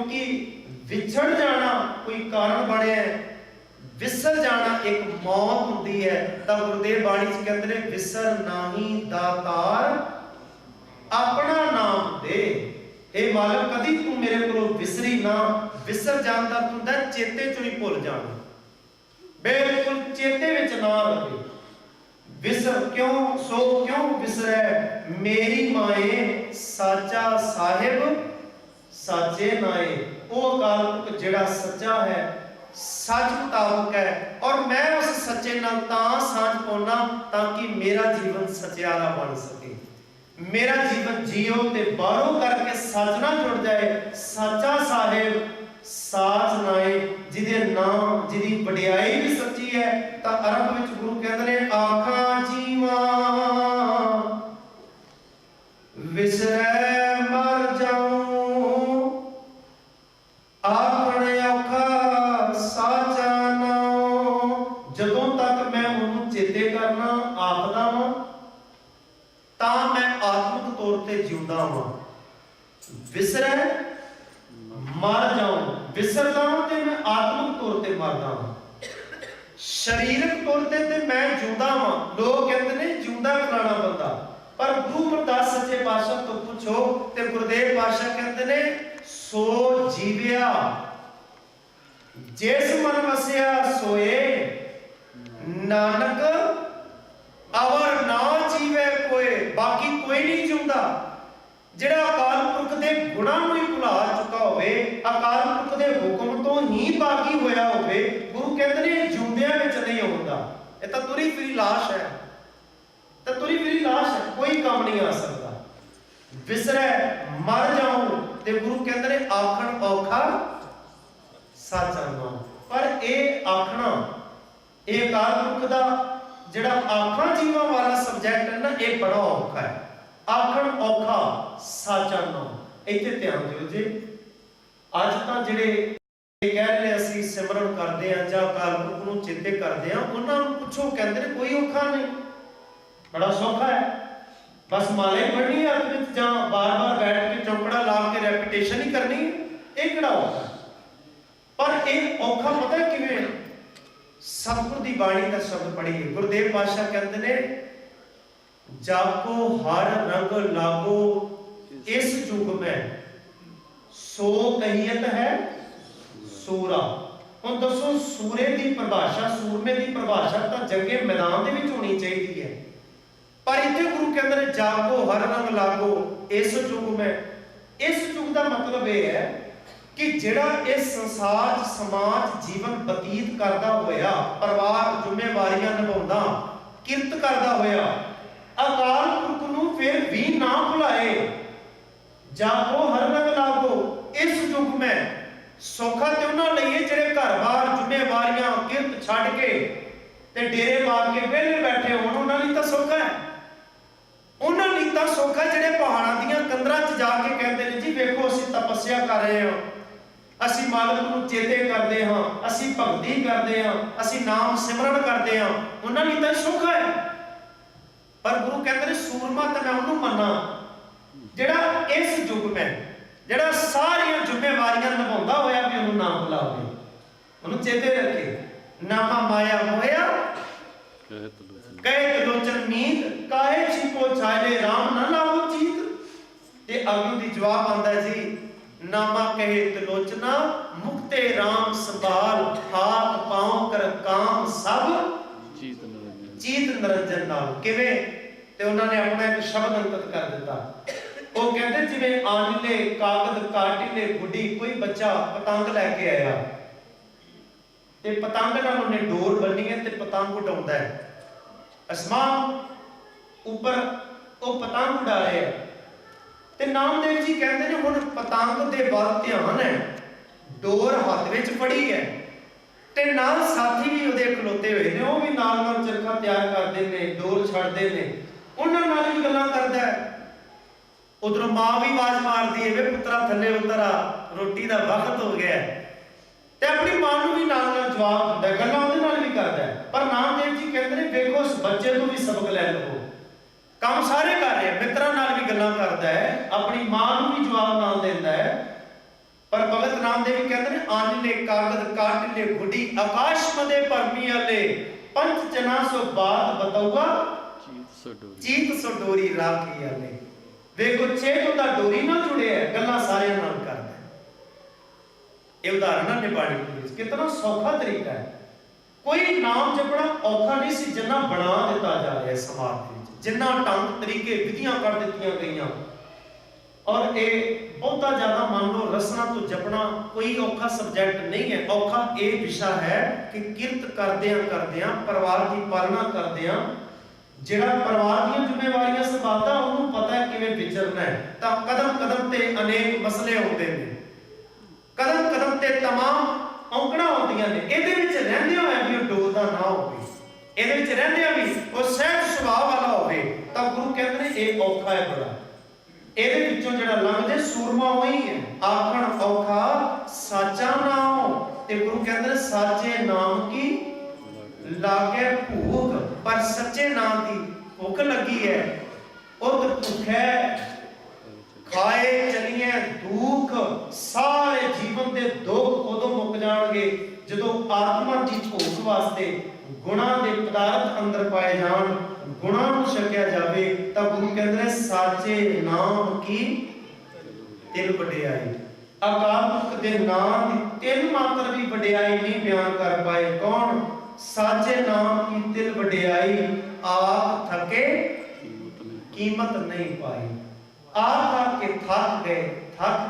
ਕਾਰਨ ਬਣਿਆ। ਵਿਸਰ ਜਾਣਾ ਇੱਕ ਮੌਤ ਹੁੰਦੀ ਹੈ। ਤਾਂ ਗੁਰਦੇਵ ਬਾਣੀ 'ਚ ਕਹਿੰਦੇ ਨੇ ਵਿਸਰ ਨਾਹੀ ਦਾਤਾਰ ਆਪਣਾ ਨਾਮ ਦੇ। ਇਹ ਮਾਲਕ ਕਦੀ ਤੂੰ ਮੇਰੇ ਕੋਲੋਂ ਵਿਸਰੀ ਨਾ। ਵਿਸਰ ਜਾਣ ਦਾ ਹੁੰਦਾ ਚੇਤੇ ਚੋਂ ਹੀ ਭੁੱਲ ਜਾਣਾ, ਬਿਲਕੁਲ ਚੇਤੇ ਵਿੱਚ ਨਾ ਰਹੇ। ਵਿਸਰ ਕਿਉਂ ਸੋ ਕਿਉਂ ਵਿਸਰੈ ਮੇਰੀ ਮਾਏ ਸਾਚਾ ਸਾਹਿਬ ਸਾਚੇ ਨਾਏ। ਉਹ ਅਕਾਲ ਪੁਰਖ ਜਿਹੜਾ ਸੱਚਾ ਹੈ, ਸੱਚ ਮੁਤਾਬਕ ਹੈ, ਔਰ ਮੈਂ ਉਸ ਸੱਚੇ ਨਾਲ ਤਾਂ ਸਾਂਝ ਪਾਉਣਾ ਤਾਂ ਕਿ ਮੇਰਾ ਜੀਵਨ ਸਚਿਆਰਾ ਬਣ ਸਕੇ। ਮੇਰਾ ਜੀਵਨ ਜੀਓ ਤੇ ਬਾਹਰੋਂ ਕਰਕੇ ਸੱਚ ਨਾਲ ਜੁੜ ਜਾਏ। ਸਾਚਾ ਸਾਹਿਬ ਸਾਚ ਨਾਏ, ਜਿਹਦੇ ਨਾਮ ਜਿਹਦੀ ਵਡਿਆਈ ਵੀ ਸੱਚੀ ਹੈ। ਤਾਂ ਅਰਬ ਵਿੱਚ ਗੁਰੂ ਕਹਿੰਦੇ ਨੇ ਆਖਾਂ ਜੀਵਾ ਵਿਸਰੈ ਮਰ ਜਾਉ ਆਖਣ ਔਖਾ ਸਾਚਾ ਨਾਉ। ਜਦੋਂ ਤੱਕ ਮੈਂ ਉਹਨੂੰ ਚੇਤੇ ਕਰਨਾ ਆਖਦਾ ਵਾਂ ਤਾਂ ਮੈਂ ਆਤਮਿਕ ਤੌਰ ਤੇ ਜਿਉਂਦਾ ਵਾਂ। ਵਿਸਰੈ ਮਰ ਜਾਉਂ, ਵਿਸਰਦਾ ਹਾਂ ਤੇ ਮੈਂ ਆਤਮਿਕ ਤੌਰ ਤੇ ਮਰਦਾ ਹਾਂ। ਸਰੀਰਕ ਤੌਰ ਤੇ ਮੈਂ ਜਿਉਂਦਾ ਹਾਂ। ਲੋਕ ਕਹਿੰਦੇ ਨੇ ਜਿਉਂਦਾ ਫਲਾਣਾ ਬੰਦਾ, ਪਰ ਗੁਰੂ ਅਮਰਦਾਸ ਸੱਚੇ ਪਾਤਸ਼ਾਹ ਤੋਂ ਪੁੱਛੋ ਤੇ ਗੁਰਦੇਵ ਪਾਤਸ਼ਾਹ ਕਹਿੰਦੇ ਨੇ ਸੋ ਜੀਵਿਆ ਜਿਸ ਮਨ ਵਸਿਆ ਸੋਏ ਨਾਨਕ ਅਵਰ ਨਾ ਜੀਵੇ ਕੋਏ। ਬਾਕੀ ਕੋਈ ਨਹੀਂ ਜਿਉਂਦਾ। ਜਿਹੜਾ ਅਕਾਲ ਪੁਰਖ ਦੇ ਗੁਣਾਂ ਨੂੰ ਹੀ ਭੁਲਾ ਚੁੱਕਾ ਹੋਵੇ, ਅਕਾਲ ਪੁਰਖ ਦੇ ਹੁਕਮ ਤੋਂ ਹੀ ਬਾਗੀ ਹੋਇਆ ਹੋਵੇ, ਗੁਰੂ ਕਹਿੰਦੇ ਨੇ ਜਿਉਂਦਿਆਂ ਵਿੱਚ ਨਹੀਂ ਆਉਂਦਾ। ਇਹ ਤਾਂ ਤੁਰੀ ਫਿਰੀ ਲਾਸ਼ ਹੈ, ਤਾਂ ਤੁਰੀ ਫਿਰੀ ਲਾਸ਼ ਹੈ, ਕੋਈ ਕੰਮ ਨਹੀਂ ਆ ਸਕਦਾ। ਵਿਸਰੈ ਮਰ ਜਾਉ ਤੇ ਗੁਰੂ ਕਹਿੰਦੇ ਨੇ ਆਖਣ ਔਖਾ ਸਾਚਾ ਨਾਮ। ਪਰ ਇਹ ਆਖਣਾ, ਇਹ ਅਕਾਲ ਪੁਰਖ ਦਾ ਜਿਹੜਾ ਆਖਾਂ ਜੀਵਾਂ ਵਾਲਾ ਸਬਜੈਕਟ ਹੈ ਨਾ, ਇਹ ਬੜਾ ਔਖਾ ਹੈ। ਆਖਣ ਔਖਾ ਸਾਚਾ ਨਾਮ। ਇੱਥੇ ਧਿਆਨ ਦਿਓ ਜੀ। ਅੱਜ ਤਾਂ ਜਿਹੜੇ ਕਹਿ ਰਹੇ ਅਸੀਂ ਸਿਮਰਨ ਕਰਦੇ ਆ ਜਾਂ ਅਕਾਲ ਪੁਰਖ ਨੂੰ ਚੇਤੇ ਕਰਦੇ ਆ, ਉਹਨਾਂ ਨੂੰ ਪੁੱਛੋ, ਕਹਿੰਦੇ ਨੇ ਕੋਈ ਔਖਾ ਨਹੀਂ, ਬੜਾ ਸੌਖਾ ਹੈ। ਬਸ ਮਾਲਾ ਹੀ ਪੜ੍ਹਨੀ ਹੈ ਅੱਖ ਵਿੱਚ ਜਾਂ ਬਾਰ-ਬਾਰ ਬੈਠ ਕੇ ਚੌਕੜਾ ਲਾ ਕੇ ਰੈਪੀਟੇਸ਼ਨ ਹੀ ਕਰਨੀ, ਇਹ ਕਿਹੜਾ ਔਖਾ। ਪਰ ਇਹ ਔਖਾ ਪਤਾ ਕਿਵੇਂ? ਸਤਿਗੁਰ ਦੀ ਬਾਣੀ ਦਾ ਸ਼ਬਦ ਪੜ੍ਹੀਏ। ਗੁਰਦੇਵ ਪਾਤਸ਼ਾਹ ਕਹਿੰਦੇ ਨੇ ਜਾਕੋ ਹਰ ਰੰਗ ਲਾਗੋ ਇਸ ਯੁਗ ਮੈਂ ਸੋ ਕਹੀਅਤ ਹੈ ਸੂਰਾ। ਹੁਣ ਦੱਸੋ ਸੂਰੇ ਦੀ ਪਰਿਭਾਸ਼ਾ, ਸੂਰਮੇ ਦੀ ਪਰਿਭਾਸ਼ਾ ਤਾਂ ਜੰਗੇ ਮੈਦਾਨ ਦੇ ਵਿੱਚ ਹੋਣੀ ਚਾਹੀਦੀ ਹੈ, ਪਰ ਇੱਥੇ ਗੁਰੂ ਕਹਿੰਦੇ ਨੇ ਜਾਕੋ ਹਰ ਰੰਗ ਲਾਗੋ ਇਸ ਯੁਗ ਮੈਂ। ਇਸ ਯੁਗ ਦਾ ਮਤਲਬ ਇਹ ਹੈ ਕਿ ਜਿਹੜਾ ਇਸ ਸੰਸਾਰ ਸਮਾਜ ਜੀਵਨ ਬਤੀਤ ਕਰਦਾ ਹੋਇਆ, ਪਰਿਵਾਰ ਜ਼ਿੰਮੇਵਾਰੀਆਂ ਨਿਭਾਉਂਦਾ, ਕਿਰਤ ਕਰਦਾ ਹੋਇਆ, ਅਕਾਲ ਪੁਰਖ ਨੂੰ ਫਿਰ ਵੀ ਨਾ ਭੁਲਾਏ। ਜਾਗੋ ਹਰ ਰੰਗ ਲਾਗੋ ਇਸ ਯੁਗ ਮੈਂ। ਸੌਖਾ ਤੇ ਉਹਨਾਂ ਲਈ ਹੈ ਜਿਹੜੇ ਘਰ-ਬਾਰ ਜ਼ਿੰਮੇਵਾਰੀਆਂ ਕਿਰਤ ਛੱਡ ਕੇ ਤੇ ਡੇਰੇ ਮਾਰ ਕੇ ਵਿਹਲੇ ਬੈਠੇ ਹੋਣ, ਉਹਨਾਂ ਲਈ ਤਾਂ ਸੌਖਾ ਹੈ। ਉਹਨਾਂ ਲਈ ਤਾਂ ਸੌਖਾ ਜਿਹੜੇ ਪਹਾੜਾਂ ਦੀਆਂ ਕੰਦਰਾਂ 'ਚ ਜਾ ਕੇ ਕਹਿੰਦੇ ਨੇ ਜੀ ਵੇਖੋ ਅਸੀਂ ਤਪੱਸਿਆ ਕਰ ਰਹੇ ਹਾਂ, ਅਸੀਂ ਮਾਲਕ ਨੂੰ ਚੇਤੇ ਕਰਦੇ ਹਾਂ, ਅਸੀਂ ਭਗਤੀ ਕਰਦੇ ਹਾਂ, ਅਸੀਂ ਨਾਮ ਸਿਮਰਨ ਕਰਦੇ ਹਾਂ, ਉਹਨਾਂ ਲਈ ਤਾਂ ਸੌਖਾ ਹੈ। ਪਰ ਗੁਰੂ ਕਹਿੰਦੇ ਨੇ ਸੂਰਮਾ ਤਾਂ ਮੈਂ ਉਹਨੂੰ ਮੰਨਾਂ ਜਿਹੜਾ ਇਸ ਯੁੱਗ ਮੈਂ, ਜਿਹੜਾ ਸਾਰੀਆਂ ਜ਼ਿੰਮੇਵਾਰੀਆਂ ਨਿਭਾਉਂਦਾ ਹੋਇਆ ਵੀ ਉਹਨੂੰ ਨਾ ਭੁਲਾਵੇ, ਉਹਨੂੰ ਚੇਤੇ ਰੱਖੇ। ਨਾਮਾ ਮਾਇਆ ਹੋਇਆ ਕਹੇ ਤਲੋਚਨ ਮੀਤ ਕਾਹੇ ਛਿਪੋ ਛਾਲੇ ਰਾਮ ਨਾ ਲਾਵੋ ਚੀਤ। ਤੇ ਅਗੂ ਦੀ ਜਵਾਬ ਆਂਦਾ ਜੀ ਨਾਮਾ ਕਹੇ ਤਲੋਚਨਾ ਮੁਕਤੇ ਰਾਮ ਸੰਭਾਲ ਹਾਥ ਪਾਉ ਕਰ ਕਾਮ ਸਭ ਚੀਤ ਨਿਰੰਜਨ ਨਾਲ। ਕਿਵੇਂ? ਤੇ ਉਹਨਾਂ ਨੇ ਆਪਣਾ ਇੱਕ ਸ਼ਬਦ ਅੰਕਿਤ ਕਰ ਦਿੱਤਾ। ਉਹ ਕਹਿੰਦੇ ਜਿਵੇਂ ਆਨਲੇ ਕਾਗਦ ਕਾਟਿਲੇ ਗੁੱਡੀ, ਕੋਈ ਬੱਚਾ ਪਤੰਗ ਲੈ ਕੇ ਆਇਆ ਤੇ ਪਤੰਗ ਨਾਲ ਉਹਨੇ ਡੋਰ ਬੰਨੀ ਹੈ ਤੇ ਪਤੰਗ ਉਡਾਉਂਦਾ ਹੈ ਅਸਮਾਨ ਉੱਪਰ, ਉਹ ਪਤੰਗ ਉਡਾ ਰਿਹਾ ਤੇ ਨਾਮਦੇਵ ਜੀ ਕਹਿੰਦੇ ਨੇ ਹੁਣ ਪਤੰਗ ਦੇ ਵੱਲ ਧਿਆਨ ਹੈ, ਡੋਰ ਹੱਥ ਵਿੱਚ ਫੜੀ ਹੈ ਤੇ ਨਾਲ ਸਾਥੀ ਵੀ ਉਹਦੇ ਖਲੋਤੇ ਹੋਏ ਨੇ, ਉਹ ਵੀ ਨਾਲ ਨਾਲ ਚਰਖਾ ਤਿਆਰ ਕਰਦੇ ਨੇ, ਡੋਰ ਛੱਡਦੇ ਨੇ, ਉਹਨਾਂ ਨਾਲ ਵੀ ਗੱਲਾਂ ਕਰਦਾ ਹੈ। ਉਧਰੋਂ ਮਾਂ ਵੀ ਆਵਾਜ਼ ਮਾਰਦੀ ਹੈ ਵੇ ਪੁੱਤਰਾ ਥੱਲੇ ਉਤਰ ਆ, ਰੋਟੀ ਦਾ ਵਕਤ ਹੋ ਗਿਆ ਤੇ ਆਪਣੀ ਮਾਂ ਨੂੰ ਵੀ ਨਾਲ ਨਾਲ ਜਵਾਬ ਦਿੰਦਾ, ਗੱਲਾਂ ਉਹਦੇ ਨਾਲ ਵੀ ਕਰਦਾ ਹੈ। ਪਰ ਨਾਮਦੇਵ ਜੀ ਕਹਿੰਦੇ ਨੇ ਵੇਖੋ ਉਸ ਬੱਚੇ ਤੋਂ ਵੀ ਸਬਕ ਲੈ ਲਵੋ, ਕੰਮ ਸਾਰੇ ਕਰ ਰਹੇ, ਮਿੱਤਰਾਂ ਨਾਲ ਵੀ ਗੱਲਾਂ ਕਰਦਾ ਹੈ, ਆਪਣੀ ਮਾਂ ਨੂੰ ਵੀ ਜਵਾਬ ਨਾਲ ਦਿੰਦਾ ਹੈ। ਪਰ ਭਗਤ ਪੁਰਾਣ ਦੇ ਵੀ ਕਹਿੰਦੇ ਨੇ ਆਨਲੇ ਕਾਗਦ ਕਾਟ ਲੈ ਗੁੱਡੀ ਆਕਾਸ਼ ਮਦੇ ਭਰਮੀ ਵਾਲੇ ਪੰਜ ਜਨਾ ਸੋ ਬਾਤ ਬਤਊਗਾ ਚੀਤ ਸੋ ਡੋਰੀ ਰਾਖੀ ਵਾਲੇ। ਵੇਖੋ ਚੇਤ ਦਾ ਡੋਰੀ ਨਾਲ ਜੁੜਿਆ ਹੈ, ਗੱਲਾਂ ਸਾਰਿਆਂ ਨਾਲ ਕਰਦਾ। ਇਹ ਉਦਾਹਰਨ ਨੇ ਬਾਣੀ ਦੇ ਵਿੱਚ ਕਿੰਨਾ ਸੌਖਾ ਤਰੀਕਾ ਹੈ। ਕੋਈ ਨਾਮ ਜਪਣਾ ਔਖਾ ਨਹੀਂ ਸੀ ਜਿੰਨਾ ਬਣਾ ਦਿੱਤਾ ਜਾ ਰਿਹਾ ਸਮਾਜ ਦੇ ਵਿੱਚ, ਜਿੰਨਾ ਢੰਗ ਤਰੀਕੇ ਵਿਧੀਆਂ ਕਰ ਦਿੱਤੀਆਂ ਗਈਆਂ। ਔਰ ਇਹ ਬਹੁਤਾ ਜ਼ਿਆਦਾ ਮੰਨ ਲਓ ਰਸਨਾ ਤੋਂ ਜਪਣਾ ਕੋਈ ਔਖਾ ਸਬਜੈਕਟ ਨਹੀਂ ਹੈ। ਔਖਾ ਇਹ ਵਿਸ਼ਾ ਹੈ ਕਿ ਕਿਰਤ ਕਰਦਿਆਂ ਪਰਿਵਾਰ ਦੀ ਪਾਲਣਾ ਕਰਦਿਆਂ ਜਿਹੜਾ ਪਰਿਵਾਰ ਦੀਆਂ ਜ਼ਿੰਮੇਵਾਰੀਆਂ ਸੰਭਾਲਦਾ ਉਹਨੂੰ ਪਤਾ ਹੈ ਕਿਵੇਂ ਵਿਚਰਨਾ ਹੈ। ਤਾਂ ਕਦਮ ਕਦਮ ਤੇ ਅਨੇਕ ਮਸਲੇ ਆਉਂਦੇ ਨੇ, ਕਦਮ ਕਦਮ ਤੇ तमाम ਔਂਕੜਾਂ ਆਉਂਦੀਆਂ ਨੇ। ਇਹਦੇ ਵਿੱਚ ਰਹਿੰਦਿਆਂ ਹੋਇਆ ਵੀ ਉਹ ਡੋਲਦਾ ਨਾ ਹੋਵੇ, ਇਹਦੇ ਵਿੱਚ ਰਹਿੰਦਿਆਂ ਵੀ ਉਹ ਸਹਿਜ ਸੁਭਾਅ ਵਾਲਾ ਹੋਵੇ, ਤਾਂ ਗੁਰੂ ਕਹਿੰਦੇ ਨੇ ਇਹ ਔਖਾ ਹੈ ਬੜਾ। ਇਹਦੇ ਵਿੱਚੋਂ ਜਿਹੜਾ ਲੰਘਦੇ ਸੂਰਮਾ ਉਹੀ ਹੈ। ਆਖਣ ਔਖਾ ਸਾਚਾ ਨਾਮ, ਤੇ ਗੁਰੂ ਕਹਿੰਦੇ ਨੇ ਸਾਚੇ ਨਾਮ ਕੀ ਲਾਗੇ ਭੂਖ, ਪਰ ਸੱਚੇ ਨਾਮ ਦੀ ਭੁੱਖ ਲੱਗੀ ਹੈ। ਉਹ ਭੁੱਖੈ ਖਾਏ ਚਲੀਏ ਦੁੱਖ, ਸਾਰੇ ਜੀਵਨ ਦੇ ਦੁੱਖ ਉਦੋਂ ਮੁੱਕ ਜਾਣਗੇ ਜਦੋਂ ਆਤਮਾ ਦੀ ਭੁੱਖ ਵਾਸਤੇ ਗੁਣਾਂ ਦੇ ਪਦਾਰਥ ਅੰਦਰ ਪਾਏ ਜਾਣ, ਗੁਣਾਂ ਨੂੰ ਛਕਿਆ ਜਾਵੇ। ਤਾਂ ਗੁਰੂ ਕਹਿੰਦੇ ਨੇ ਸਾਚੇ ਨਾਮ ਕੀ ਤਿਲ ਵਡਿਆਈ। ਅਕਾਲ ਪੁਰਖ ਦੇ ਨਾਮ ਦੀ ਤਿਲ ਮਾਤਰ ਵੀ ਵਡਿਆਈ ਨਹੀਂ ਬਿਆਨ ਕਰ ਪਾਏ। ਕੌਣ? ਸਾਚੇ ਨਾਮ ਕੀ ਤਿਲ ਵਡਿਆਈ, ਆਪ ਥਕੇ ਕੀਮਤ ਨਹੀਂ ਪਾਈ। ਆਪ ਕੇ ਥੱਕ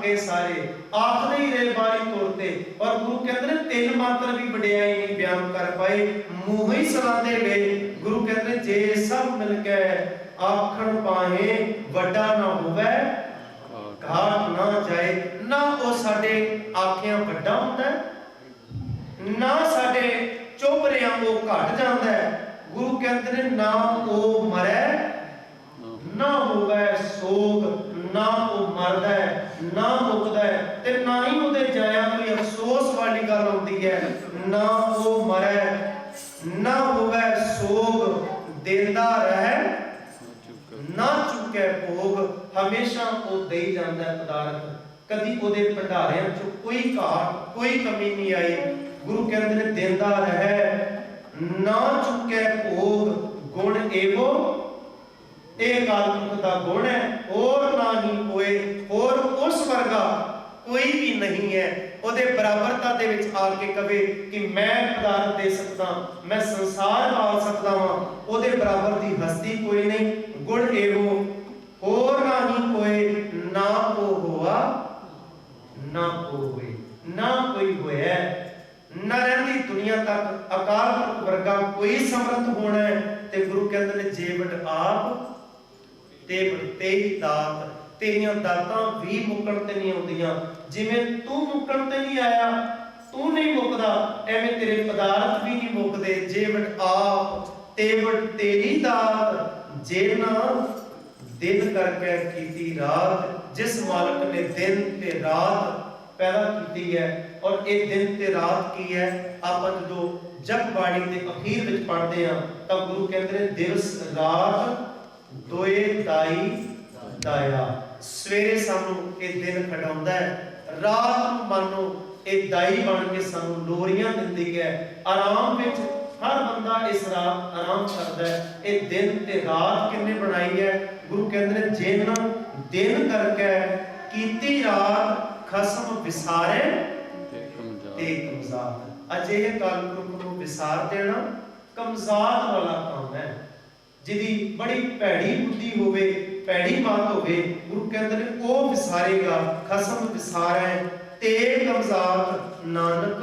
ਗਏ ਸਾਰੇ, ਆਖ ਨਹੀਂ ਰਹੇ ਬਾਰੀ ਤੌਰ ਤੇ। ਔਰ ਗੁਰੂ ਕਹਿੰਦੇ ਨੇ ਤਿਲ ਮਾਤਰ ਵੀ ਵਡਿਆਈ ਨਹੀਂ ਬਿਆਨ ਕਰ ਪਾਏ, ਮੂੰਹ ਹੀ ਸਲਾਉਂਦੇ ਗਏ। ਗੁਰੂ ਕਹਿੰਦੇ ਜੇ ਸਭ ਮਿਲ ਕੇ ਆਖਣ ਪਾਏ ਵੱਡਾ ਨਾ ਹੋਵੇ ਘਾਟ ਨਾ ਜਾਏ। ਨਾ ਉਹ ਸਾਡੇ ਆਖਿਆਂ ਵੱਡਾ ਹੁੰਦਾ, ਨਾ ਸਾਡੇ ਚੁੱਪ ਰਿਆਂ ਉਹ ਘਟ ਜਾਂਦਾ। ਗੁਰੂ ਕਹਿੰਦੇ ਨੇ ਨਾ ਉਹ ਮਰੇ ਨਾ ਹੋਵੇ ਸੋਗ, ਨਾ ਉਹ ਮਰਦਾ ਨਾ ਮੁੱਕਦਾ, ਤੇ ਨਾ ਹੀ ਉਹਦੇ ਜਾਇਆ ਕੋਈ ਅਫਸੋਸ ਵਾਲੀ ਗੱਲ ਹੁੰਦੀ ਹੈ। ਨਾ ਉਹ ਮਰੇ ਨਾ ਹੋਵੇ ਸੋਗ, ਦੇਂਦਾ ਰਹੇ ਨਾ ਚੁੱਕੇ ਭੋਗ। ਹਮੇਸ਼ਾ ਉਹ ਦੇਈ ਜਾਂਦਾ ਪਦਾਰਥ, ਕਦੀ ਉਹਦੇ ਭੰਡਾਰਿਆਂ ਚੋਂ ਕੋਈ ਘਾਟ ਕੋਈ ਕਮੀ ਨਹੀਂ ਆਈ। ਗੁਰੂ ਕਹਿੰਦੇ ਨੇ ਦੇਂਦਾ ਰਹੇ ਨਾ ਚੁੱਕੇ ਭੋਗ, ਗੁਣ ਇਹੋ ਇਹ ਅਕਾਲ ਪੁਰਖ ਦਾ ਗੁਣ ਹੈ। ਹੋਰ ਨਾ ਹੀ ਹੋਏ, ਹੋਰ ਉਸ ਵਰਗਾ ਕੋਈ ਵੀ ਨਹੀਂ ਹੈ। ਉਹਦੇ ਬਰਾਬਰਤਾ ਦੇ ਵਿੱਚ ਆ ਕੇ ਕਵੇ ਕਿ ਮੈਂ ਪਦਾਰਥ ਦੇ ਸਕਦਾ, ਮੈਂ ਸੰਸਾਰ ਪਾਲ ਸਕਦਾ ਹਾਂ, ਉਹਦੇ ਬਰਾਬਰ ਦੀ ਹਸਤੀ ਕੋਈ ਨਹੀਂ। ਗੁਣ ਇਹੋ ਹੋਰ ਨਾ ਹੀ ਹੋਏ, ਨਾ ਕੋ ਹੋਆ ਨਾ ਕੋ ਹੋਏ, ਨਾ ਕੋਈ ਹੋਇਆ ਨਾ ਰਹਿੰਦੀ ਦੁਨੀਆ ਤੱਕ ਅਕਾਲ ਪੁਰਖ ਵਰਗਾ ਕੋਈ ਸਮਰੱਥ ਹੋਣਾ ਹੈ। ਤੇ ਗੁਰੂ ਕਹਿੰਦੇ ਨੇ ਜੇਵਟ ਆਪ ਤੇ ਤੇਰੀ ਦਾਤ, ਤੇਰੀਆਂ ਦਾਤਾਂ ਵੀ ਮੁੱਕਣ ਤੇ ਨਹੀਂ ਆਉਂਦੀਆਂ। ਜਿਵੇਂ ਤੂੰ ਮੁੱਕਣ ਤੇ ਨਹੀਂ ਆਇਆ, ਤੂੰ ਨਹੀਂ ਮੁੱਕਦਾ, ਐਵੇਂ ਤੇਰੇ ਪਦਾਰਥ ਵੀ ਨਹੀਂ ਮੁੱਕਦੇ। ਜੇਵਟ ਆਪ ਤੇਵਟ ਤੇਰੀ ਦਾਤ, ਜੇ ਨਾ ਦਿਨ ਕਰਕੇ ਕੀਤੀ ਰਾਤ। ਜਿਸ ਮਾਲਕ ਨੇ ਦਿਨ ਤੇ ਰਾਤ ਪੈਦਾ ਕੀਤੀ ਹੈ। ਔਰ ਇਹ ਦਿਨ ਤੇ ਰਾਤ ਕੀ ਹੈ? ਆਪਾਂ ਜਦੋਂ ਜਪਬਾਣੀ ਦੇ ਅਖੀਰ ਵਿੱਚ ਪੜ੍ਹਦੇ ਹਾਂ ਤਾਂ ਗੁਰੂ ਕਹਿੰਦੇ ਨੇ ਦਿਵਸ ਰਾਤ ਦੋਏ ਦਾਈ ਦਾਇਆ। ਸਵੇਰੇ ਸਾਨੂੰ ਇਹ ਦਿਨ ਖੜਾਉਂਦਾ ਹੈ, ਰਾਤ ਨੂੰ ਮੰਨੋ ਇਹ ਦਾਈ ਬਣ ਕੇ ਸਾਨੂੰ ਲੋਰੀਆਂ ਦਿੰਦੀ ਹੈ। ਆਰਾਮ ਵਿੱਚ ਹਰ ਬੰਦਾ ਇਸ ਰਾਤ ਆਰਾਮ ਕਰਦਾ ਹੈ। ਇਹ ਦਿਨ ਤੇ ਰਾਤ ਕਿੰਨੇ ਬਣਾਈ ਹੈ? ਗੁਰੂ ਕਹਿੰਦੇ ਨੇ ਜਿਨ ਦਿਨ ਕਰਕੇ ਕੀਤੀ ਰਾਤ, ਖਸਮ ਵਿਸਾਰੇ ਤੇ ਕਮਜ਼ਾਤ। ਅਜਿਹੇ ਕਾਲ ਪੁਰਖ ਨੂੰ ਵਿਸਾਰ ਦੇਣਾ ਕਮਜ਼ਾਤ ਵਾਲਾ ਕੰਮ ਹੈ। ਜਿਹਦੀ ਬੜੀ ਭੈੜੀ ਬੁੱਧੀ ਹੋਵੇ, ਭੈੜੀ ਮਤ ਹੋਵੇ, ਗੁਰੂ ਕਹਿੰਦੇ ਨੇ ਉਹ ਵਿਸਾਰੇਗਾ। ਖਸਮ ਵਿਸਾਰੈ ਤੇ ਕਮਜ਼ਾਤ, ਨਾਨਕ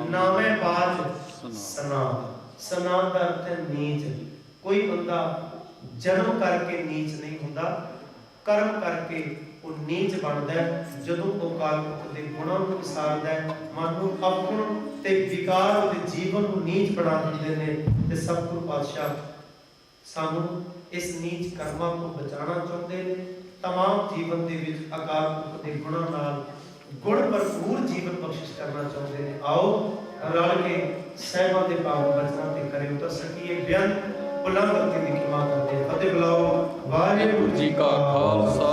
ਨਾਮੇ ਬਾਜ ਸਨਾ। ਸਨਾ ਦਾ ਅਰਥ ਹੈ ਨੀਚ। ਕੋਈ ਬੰਦਾ ਜਨਮ ਕਰਕੇ ਨੀਚ ਨਹੀਂ ਹੁੰਦਾ, ਕਰਮ ਕਰਕੇ ਉਹ ਨੀਚ ਬਣਦਾ ਹੈ। ਜਦੋਂ ਉਹ ਅਕਾਲ ਪੁਰਖ ਦੇ ਗੁਣਾਂ ਨੂੰ ਵਿਸਾਰਦਾ ਹੈ, ਮਨ ਨੂੰ ਆਪਣ ਤੇ ਵਿਕਾਰ ਉਹਦੇ ਜੀਵਨ ਨੂੰ ਨੀਚ ਬਣਾ ਦਿੰਦੇ ਨੇ। ਤੇ ਸਤਿਗੁਰੂ ਪਾਤਸ਼ਾਹ ਸਾਨੂੰ ਇਸ ਨੀਚ ਕਰਮਾਂ ਤੋਂ ਬਚਾਉਣਾ ਚਾਹੁੰਦੇ ਨੇ। तमाम ਜੀਵਨ ਦੇ ਵਿੱਚ ਅਕਾਲ ਪੁਰਖ ਦੇ ਗੁਣਾਂ ਨਾਲ ਗੁਣ ਭਰਪੂਰ ਜੀਵਨ ਬਖਸ਼ਿਸ਼ ਕਰਨਾ ਚਾਹੁੰਦੇ ਨੇ। ਆਓ ਰਲ ਕੇ ਸਹਿਬਾਂ ਦੇ ਪਾਵਨ ਬਚਨਾਂ ਤੇ ਕਰੇ ਉਤਰ ਸਕੀਏ। ਬਿਆਨ ਬੁਲੰਦ ਕਰਕੇ ਦੀ ਖਿਮਾ ਕਰਦੇ। ਫਤਿਹ ਬੁਲਾਓ। ਵਾਹਿਗੁਰੂ ਜੀ ਕਾ ਖਾਲਸਾ